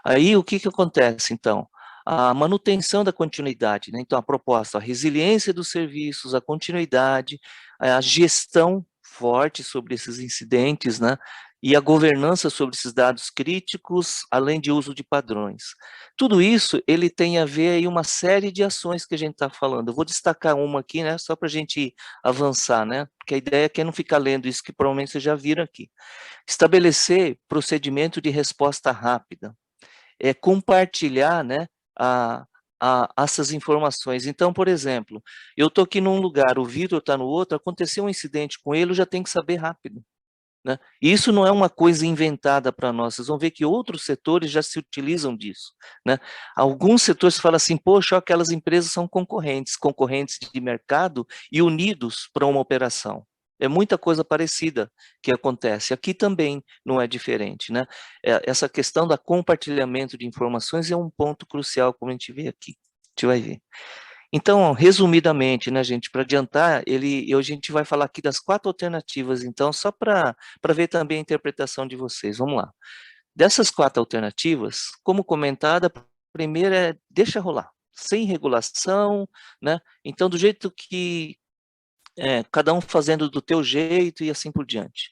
Aí o que acontece, então? A manutenção da continuidade, né? Então a proposta, a resiliência dos serviços, a continuidade, a gestão forte sobre esses incidentes, né? E a governança sobre esses dados críticos, além de uso de padrões. Tudo isso, ele tem a ver aí uma série de ações que a gente está falando. Eu vou destacar uma aqui, né? Só para a gente avançar, né? Porque a ideia é que não ficar lendo isso que provavelmente vocês já viram aqui. Estabelecer procedimento de resposta rápida, compartilhar, né, essas informações. Então, por exemplo, eu estou aqui num lugar, o Vitor está no outro, aconteceu um incidente com ele, eu já tenho que saber rápido, né? E isso não é uma coisa inventada para nós, vocês vão ver que outros setores já se utilizam disso, né? Alguns setores falam assim, poxa, aquelas empresas são concorrentes de mercado e unidos para uma operação. É muita coisa parecida que acontece. Aqui também não é diferente, né? Essa questão do compartilhamento de informações é um ponto crucial, como a gente vê aqui. A gente vai ver. Então, resumidamente, né, gente, para adiantar, a gente vai falar aqui das 4 alternativas, então, só para ver também a interpretação de vocês. Vamos lá. Dessas 4 alternativas, como comentada, a primeira é deixa rolar, sem regulação, né? Então, do jeito que cada um fazendo do teu jeito e assim por diante.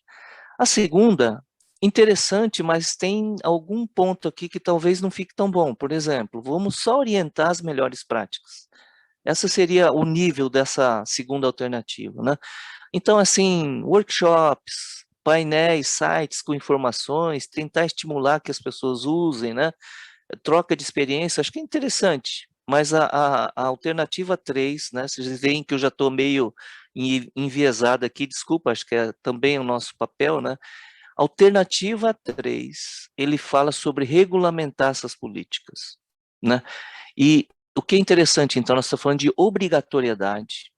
A segunda, interessante, mas tem algum ponto aqui que talvez não fique tão bom. Por exemplo, vamos só orientar as melhores práticas. Essa seria o nível dessa segunda alternativa, né? Então, assim, workshops, painéis, sites com informações, tentar estimular que as pessoas usem, né? Troca de experiência, acho que é interessante, mas a alternativa 3, né? Vocês veem que eu já estou meio enviesado aqui, desculpa, acho que é também o nosso papel, né? Alternativa 3, ele fala sobre regulamentar essas políticas, né? E o que é interessante, então, nós estamos falando de obrigatoriedade,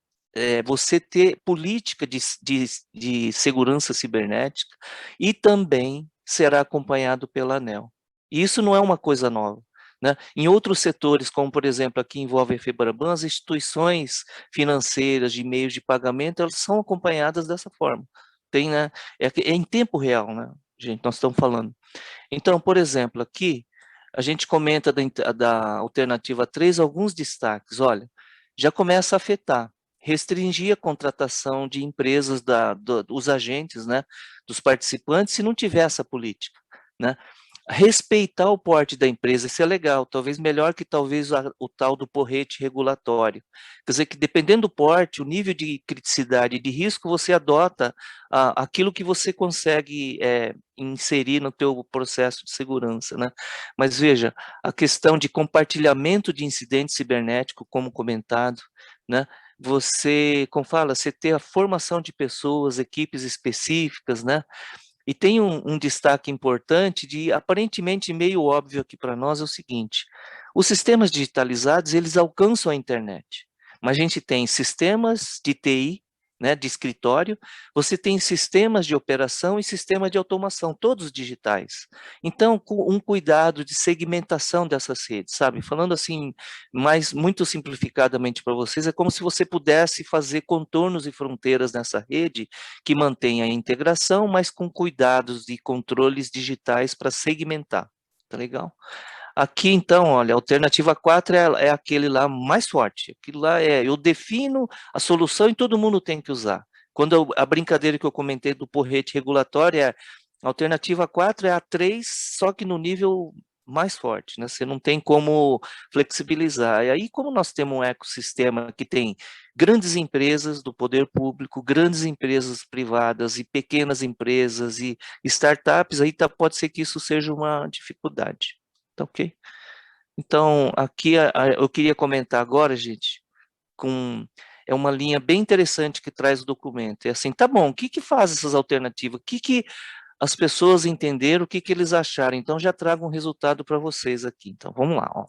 você ter política de segurança cibernética e também será acompanhado pela ANEEL. E isso não é uma coisa nova, né? Em outros setores, como por exemplo aqui envolve a FEBRABAN, as instituições financeiras de meios de pagamento, elas são acompanhadas dessa forma. Tem, né? É em tempo real, né, gente, nós estamos falando. Então, por exemplo, aqui, a gente comenta da alternativa 3 alguns destaques. Olha, já começa a afetar, restringir a contratação de empresas, dos agentes, né, dos participantes, se não tiver essa política, né? Respeitar o porte da empresa, isso é legal, talvez melhor que talvez o tal do porrete regulatório. Quer dizer que dependendo do porte, o nível de criticidade e de risco, você adota aquilo que você consegue inserir no teu processo de segurança, né? Mas veja, a questão de compartilhamento de incidente cibernético, como comentado, né? Você, como fala, você ter a formação de pessoas, equipes específicas, né? E tem um destaque importante de, aparentemente meio óbvio aqui para nós, é o seguinte, os sistemas digitalizados, eles alcançam a internet, mas a gente tem sistemas de TI né, de escritório, você tem sistemas de operação e sistemas de automação, todos digitais. Então, um cuidado de segmentação dessas redes, sabe? Falando assim, mais muito simplificadamente para vocês, é como se você pudesse fazer contornos e fronteiras nessa rede que mantenha a integração, mas com cuidados e controles digitais para segmentar. Tá legal? Aqui, então, olha, a alternativa 4 é aquele lá mais forte. Aquilo lá eu defino a solução e todo mundo tem que usar. Quando a brincadeira que eu comentei do porrete regulatório a alternativa 4 é a 3, só que no nível mais forte, né? Você não tem como flexibilizar. E aí, como nós temos um ecossistema que tem grandes empresas do poder público, grandes empresas privadas e pequenas empresas e startups, aí pode ser que isso seja uma dificuldade. Tá ok? Então, aqui eu queria comentar agora, gente, é uma linha bem interessante que traz o documento. É assim, tá bom, o que que faz essas alternativas? O que que as pessoas entenderam, o que que eles acharam? Então, já trago um resultado para vocês aqui. Então, vamos lá, ó.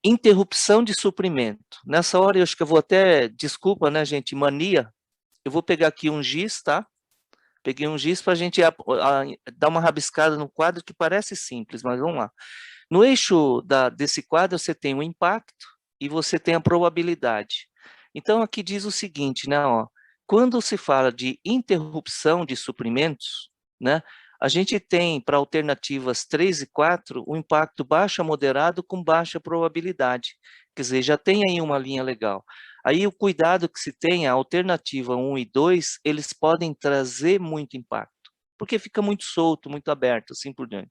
Interrupção de suprimento. Nessa hora, eu acho que eu vou até, desculpa, né, gente, mania, eu vou pegar aqui um giz, tá? Peguei um giz para a gente dar uma rabiscada no quadro que parece simples, mas vamos lá. No eixo desse quadro, você tem o impacto e você tem a probabilidade. Então, aqui diz o seguinte, né, ó, quando se fala de interrupção de suprimentos, né, a gente tem para alternativas 3 e 4 o impacto baixo a moderado com baixa probabilidade. Quer dizer, já tem aí uma linha legal. Aí o cuidado que se tem, a alternativa 1 e 2, eles podem trazer muito impacto, porque fica muito solto, muito aberto, assim por diante.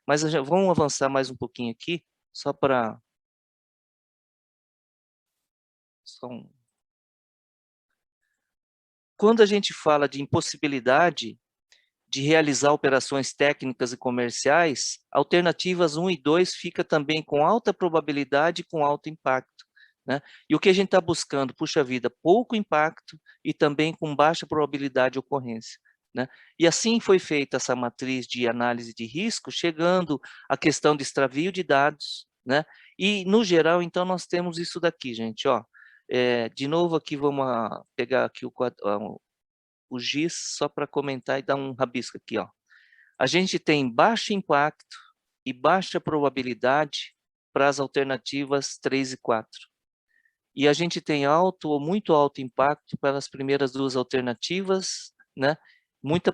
Mas vamos avançar mais um pouquinho aqui, só para... Quando a gente fala de impossibilidade de realizar operações técnicas e comerciais, alternativas 1 e 2 fica também com alta probabilidade e com alto impacto, né? E o que a gente está buscando, puxa vida, pouco impacto e também com baixa probabilidade de ocorrência, né? E assim foi feita essa matriz de análise de risco, chegando à questão de extravio de dados, né? E, no geral, então, nós temos isso daqui, gente, ó. De novo aqui, vamos pegar aqui o giz só para comentar e dar um rabisco aqui, ó. A gente tem baixo impacto e baixa probabilidade para as alternativas 3 e 4. E a gente tem alto ou muito alto impacto para as primeiras duas alternativas, né? Muita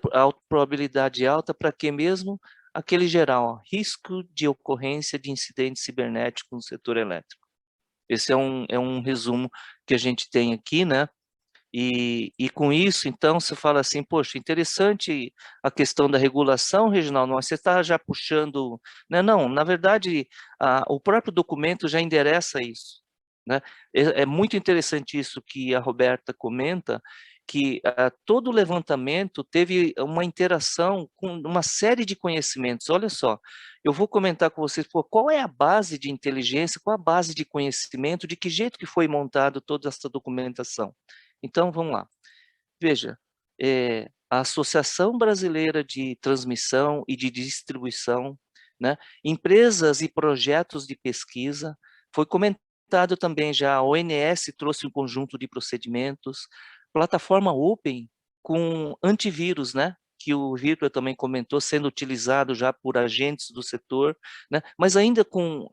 probabilidade alta para que mesmo aquele geral, ó, risco de ocorrência de incidente cibernético no setor elétrico. Esse é um resumo que a gente tem aqui, né? E com isso, então, você fala assim, poxa, interessante a questão da regulação, Reginaldo, mas você está já puxando... Né? Não, na verdade, o próprio documento já endereça isso, né? É muito interessante isso que a Roberta comenta, que todo o levantamento teve uma interação com uma série de conhecimentos. Olha só, eu vou comentar com vocês, pô, qual é a base de inteligência, qual a base de conhecimento, de que jeito que foi montado toda essa documentação. Então, vamos lá. Veja, a Associação Brasileira de Transmissão e de Distribuição, né, empresas e projetos de pesquisa, foi comentado também já, a ONS trouxe um conjunto de procedimentos, plataforma Open com antivírus, né, que o Victor também comentou, sendo utilizado já por agentes do setor, né, mas ainda com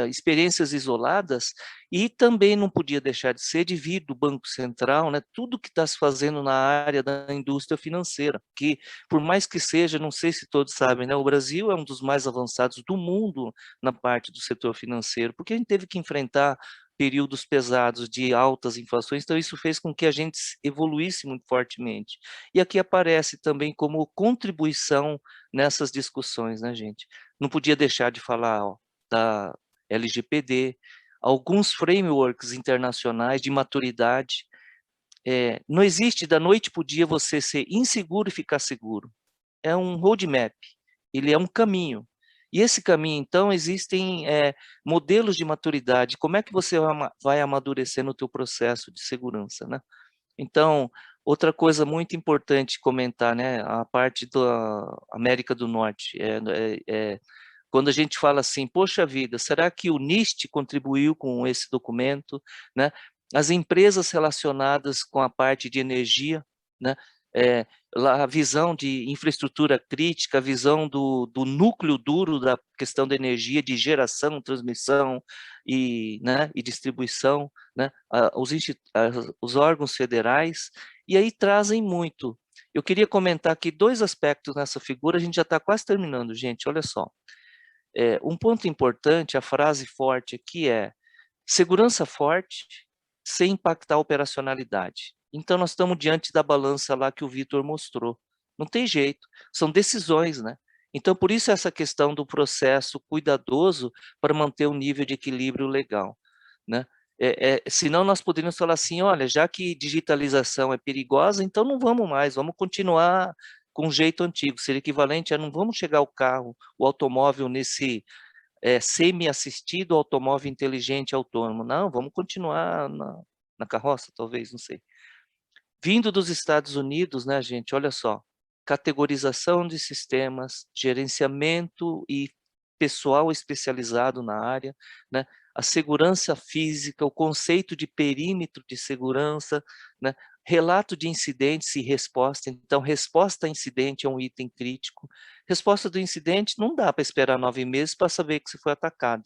experiências isoladas, e também não podia deixar de ser de vir do Banco Central, né, tudo que está se fazendo na área da indústria financeira, que por mais que seja, não sei se todos sabem, né, o Brasil é um dos mais avançados do mundo na parte do setor financeiro, porque a gente teve que enfrentar períodos pesados de altas inflações, então isso fez com que a gente evoluísse muito fortemente. E aqui aparece também como contribuição nessas discussões, né, gente? Não podia deixar de falar, ó, da LGPD, alguns frameworks internacionais de maturidade. Não existe da noite para o dia você ser inseguro e ficar seguro. É um roadmap, ele é um caminho. E esse caminho, então, existem modelos de maturidade. Como é que você vai amadurecer no teu processo de segurança, né? Então, outra coisa muito importante comentar, né, a parte da América do Norte, quando a gente fala assim, poxa vida, será que o NIST contribuiu com esse documento, né? as empresas relacionadas com a parte de energia, né? A visão de infraestrutura crítica, a visão do núcleo duro da questão da energia, de geração, transmissão né, e distribuição, né? Os órgãos federais, e aí trazem muito. Eu queria comentar aqui 2 aspectos nessa figura, a gente já está quase terminando, gente, olha só. Um ponto importante, a frase forte aqui é: segurança forte sem impactar a operacionalidade. Então, nós estamos diante da balança lá que o Vitor mostrou. Não tem jeito, são decisões, né? Então, por isso essa questão do processo cuidadoso para manter um nível de equilíbrio legal, né? Senão nós poderíamos falar assim, olha, já que digitalização é perigosa, então não vamos mais, vamos continuar com o jeito antigo, seria equivalente a não vamos chegar o carro, o automóvel nesse semi-assistido, automóvel inteligente autônomo. Não, vamos continuar na carroça, talvez, não sei. Vindo dos Estados Unidos, né, gente, olha só, categorização de sistemas, gerenciamento e pessoal especializado na área, né, a segurança física, o conceito de perímetro de segurança, né, relato de incidentes e resposta. Então, resposta a incidente é um item crítico. Resposta do incidente não dá para esperar 9 meses para saber que você foi atacado.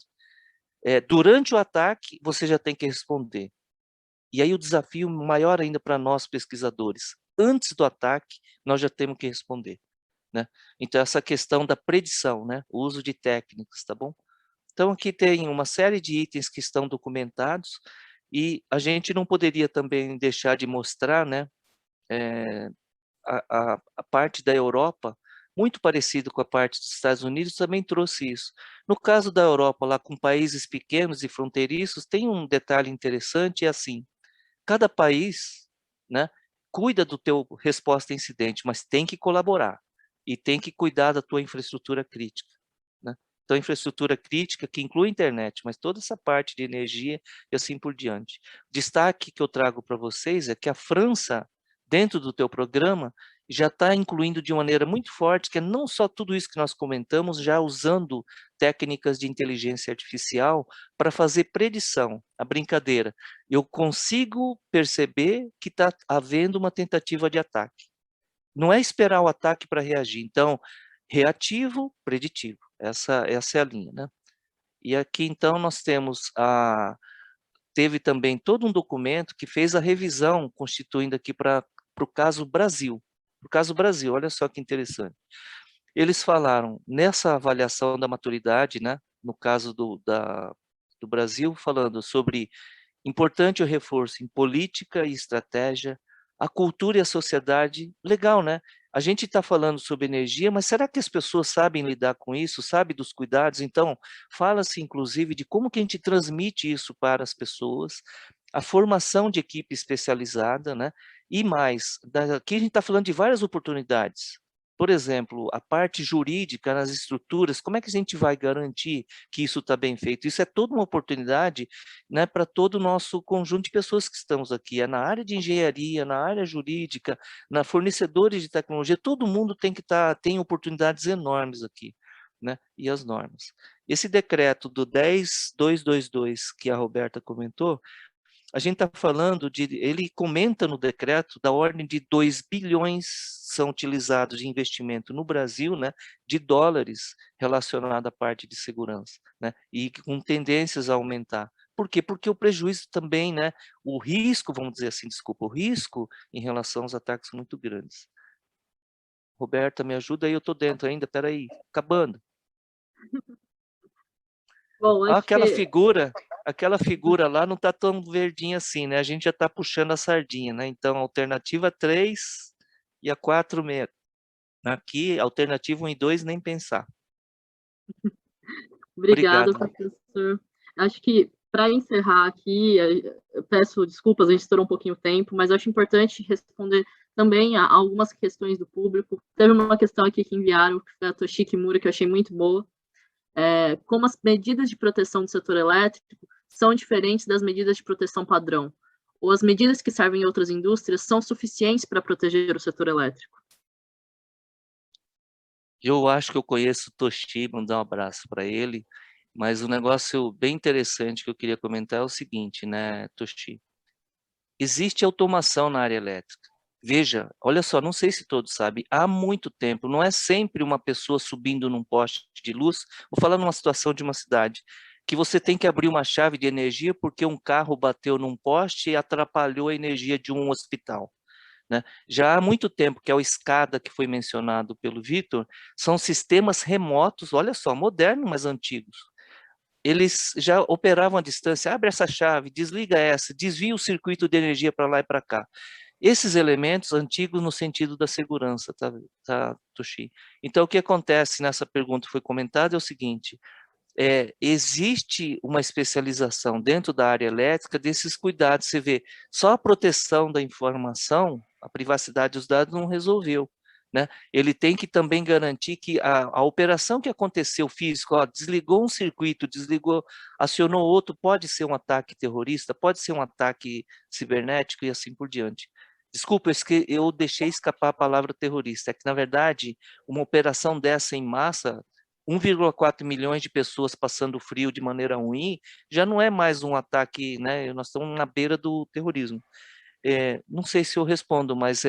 Durante o ataque, você já tem que responder. E aí o desafio maior ainda para nós pesquisadores, antes do ataque, nós já temos que responder, né? Então essa questão da predição, né? O uso de técnicas, tá bom? Então aqui tem uma série de itens que estão documentados e a gente não poderia também deixar de mostrar, né? A parte da Europa, muito parecido com a parte dos Estados Unidos, também trouxe isso. No caso da Europa, lá com países pequenos e fronteiriços, tem um detalhe interessante, é assim, cada país, né, cuida do teu resposta a incidente, mas tem que colaborar e tem que cuidar da tua infraestrutura crítica, né? Então, infraestrutura crítica que inclui a internet, mas toda essa parte de energia e assim por diante. Destaque que eu trago para vocês é que a França, dentro do teu programa, já está incluindo de maneira muito forte, que é não só tudo isso que nós comentamos, já usando técnicas de inteligência artificial para fazer predição, a brincadeira. Eu consigo perceber que está havendo uma tentativa de ataque. Não é esperar o ataque para reagir. Então, reativo, preditivo. Essa é a linha, né? E aqui, então, nós teve também todo um documento que fez a revisão, constituindo aqui para o caso Brasil. Para o caso Brasil, olha só que interessante. Eles falaram, nessa avaliação da maturidade, né, no caso do Brasil, falando sobre importante o reforço em política e estratégia, a cultura e a sociedade, legal, né? A gente está falando sobre energia, mas será que as pessoas sabem lidar com isso, sabem dos cuidados? Então, fala-se inclusive de como que a gente transmite isso para as pessoas, a formação de equipe especializada, né? E mais, aqui a gente está falando de várias oportunidades. Por exemplo, a parte jurídica nas estruturas, como é que a gente vai garantir que isso está bem feito? Isso é toda uma oportunidade, né, para todo o nosso conjunto de pessoas que estamos aqui, na área de engenharia, na área jurídica, na fornecedores de tecnologia, todo mundo tem oportunidades enormes aqui, né, e as normas. Esse decreto do 10.222 que a Roberta comentou, a gente está falando ele comenta no decreto da ordem de 2 bilhões são utilizados de investimento no Brasil, né, de dólares relacionado à parte de segurança, né, e com tendências a aumentar. Por quê? Porque o prejuízo também, né, o risco, vamos dizer assim, desculpa, o risco em relação aos ataques muito grandes. Roberta, me ajuda aí, eu estou dentro ainda, espera aí, acabando. Bom, acho Aquela figura lá não está tão verdinha assim, né? A gente já está puxando a sardinha, né? Então, alternativa 3 e a 4 mesmo. Aqui, alternativa 1 e 2, nem pensar. Obrigada, Obrigado. professor. Acho que, para encerrar aqui, eu peço desculpas, a gente estourou um pouquinho o tempo, mas acho importante responder também a algumas questões do público. Teve uma questão aqui que enviaram, que foi a Toshiki Mura, que eu achei muito boa. Como as medidas de proteção do setor elétrico são diferentes das medidas de proteção padrão, ou as medidas que servem em outras indústrias são suficientes para proteger o setor elétrico? Eu acho que eu conheço o Toshi, mandar um abraço para ele, mas um negócio bem interessante que eu queria comentar é o seguinte, né, Toshi? existe automação na área elétrica. Veja, olha só, não sei se todos sabem, há muito tempo, não é sempre uma pessoa subindo num poste de luz, vou falar numa situação de uma cidade, que você tem que abrir uma chave de energia porque um carro bateu num poste e atrapalhou a energia de um hospital. Né? Já há muito tempo que é o SCADA que foi mencionado pelo Vitor, são sistemas remotos, olha só, modernos, mas antigos. Eles já operavam à distância, abre essa chave, desliga essa, desvia o circuito de energia para lá e para cá. Esses elementos antigos no sentido da segurança, tá, Toshi? Então, o que acontece nessa pergunta que foi comentada é o seguinte, existe uma especialização dentro da área elétrica desses cuidados. Você vê, só a proteção da informação, a privacidade dos dados não resolveu. Né? Ele tem que também garantir que a operação que aconteceu físico, desligou um circuito, acionou outro, pode ser um ataque terrorista, pode ser um ataque cibernético e assim por diante. Desculpa, eu deixei escapar a palavra terrorista, é que, na verdade, uma operação dessa em massa, 1,4 milhões de pessoas passando frio de maneira ruim, já não é mais um ataque, né? Nós estamos na beira do terrorismo. Não sei se eu respondo, mas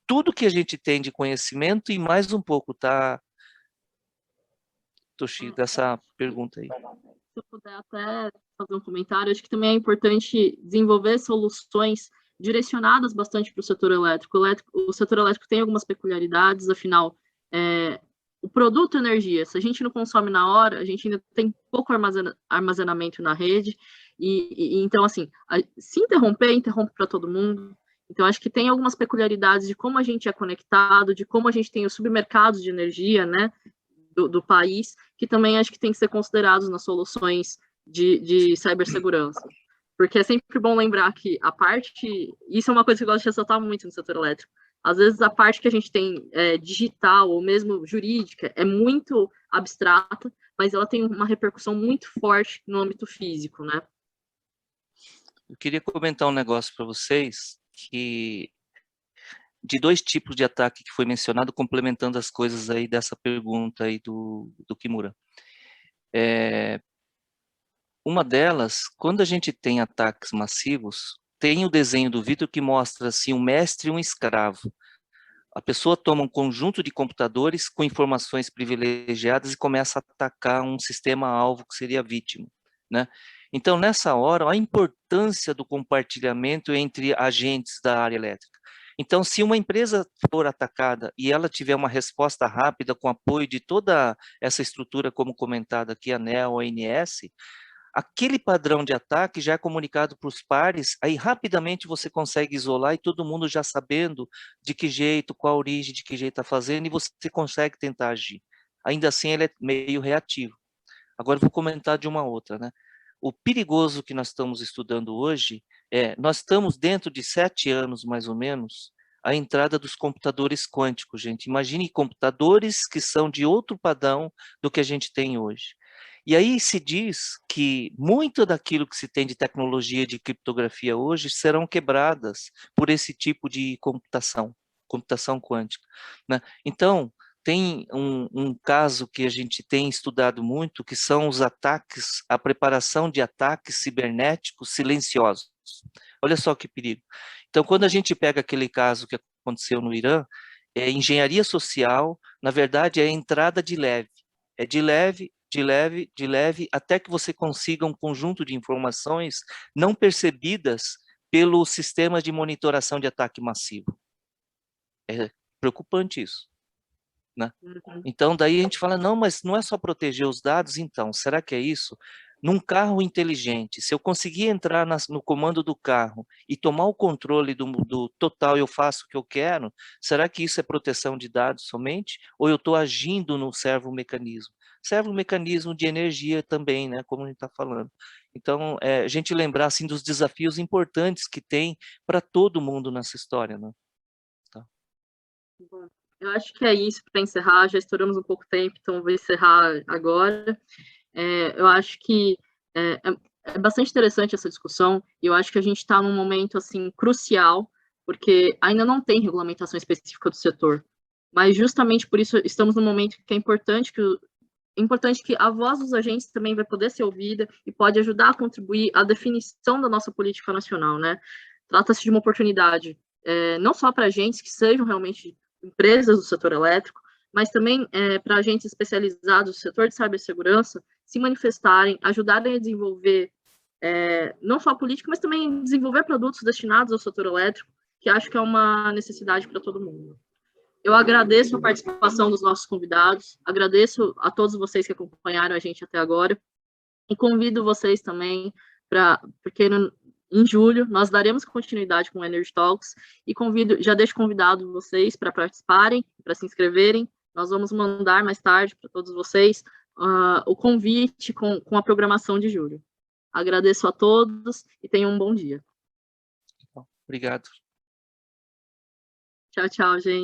tudo que a gente tem de conhecimento e mais um pouco, tá, Toshi, dessa pergunta aí. Se eu puder até fazer um comentário, acho que também é importante desenvolver soluções direcionadas bastante para o setor elétrico. O setor elétrico tem algumas peculiaridades, afinal, o produto energia, se a gente não consome na hora, a gente ainda tem pouco armazenamento na rede, e então, assim, se interrompe para todo mundo. Então, acho que tem algumas peculiaridades de como a gente é conectado, de como a gente tem os submercados de energia, né, do país, que também acho que tem que ser considerados nas soluções de cibersegurança. Porque é sempre bom lembrar que isso é uma coisa que eu gosto de ressaltar muito no setor elétrico, às vezes a parte que a gente tem digital ou mesmo jurídica é muito abstrata, mas ela tem uma repercussão muito forte no âmbito físico, né? Eu queria comentar um negócio para vocês, que de 2 tipos de ataque que foi mencionado, complementando as coisas aí dessa pergunta aí do Kimura. Uma delas, quando a gente tem ataques massivos, tem o desenho do Vitor que mostra assim, um mestre e um escravo. A pessoa toma um conjunto de computadores com informações privilegiadas e começa a atacar um sistema-alvo que seria a vítima, né? Então, nessa hora, a importância do compartilhamento entre agentes da área elétrica. Então, se uma empresa for atacada e ela tiver uma resposta rápida com apoio de toda essa estrutura, como comentado aqui, a ANEEL, a ANS, aquele padrão de ataque já é comunicado para os pares, aí rapidamente você consegue isolar e todo mundo já sabendo de que jeito, qual a origem, de que jeito está fazendo, e você consegue tentar agir. Ainda assim, ele é meio reativo. Agora, eu vou comentar de uma outra, né? O perigoso que nós estamos estudando hoje nós estamos dentro de 7 anos, mais ou menos, a entrada dos computadores quânticos, gente. Imagine computadores que são de outro padrão do que a gente tem hoje. E aí se diz que muito daquilo que se tem de tecnologia de criptografia hoje serão quebradas por esse tipo de computação quântica, né? Então, tem um caso que a gente tem estudado muito, que são os ataques, a preparação de ataques cibernéticos silenciosos. Olha só que perigo. Então, quando a gente pega aquele caso que aconteceu no Irã, engenharia social, na verdade, é a entrada de leve. É de leve, de leve, de leve, até que você consiga um conjunto de informações não percebidas pelo sistema de monitoração de ataque massivo. É preocupante isso, né? Então, daí a gente fala, não, mas não é só proteger os dados, então, será que é isso? Num carro inteligente, se eu conseguir entrar no comando do carro e tomar o controle do total, eu faço o que eu quero, será que isso é proteção de dados somente? Ou eu estou agindo no servo-mecanismo? Servo-mecanismo de energia também, né, como a gente está falando. Então, a gente lembrar assim, dos desafios importantes que tem para todo mundo nessa história, né? Tá. Bom, eu acho que é isso para encerrar, já estouramos um pouco tempo, então vou encerrar agora. Eu acho que é bastante interessante essa discussão, e eu acho que a gente está num momento assim crucial, porque ainda não tem regulamentação específica do setor, mas justamente por isso estamos num momento que é importante importante que a voz dos agentes também vai poder ser ouvida e pode ajudar a contribuir à definição da nossa política nacional, né? Trata-se de uma oportunidade, não só para agentes que sejam realmente empresas do setor elétrico, mas também para agentes especializados do setor de cibersegurança se manifestarem, ajudarem a desenvolver não só a política, mas também desenvolver produtos destinados ao setor elétrico, que acho que é uma necessidade para todo mundo. Eu agradeço a participação dos nossos convidados, agradeço a todos vocês que acompanharam a gente até agora, e convido vocês também porque em julho nós daremos continuidade com o Energy Talks, e já deixo convidado vocês para participarem, para se inscreverem. Nós vamos mandar mais tarde para todos vocês o convite com a programação de julho. Agradeço a todos e tenham um bom dia. Obrigado. Tchau, tchau, gente.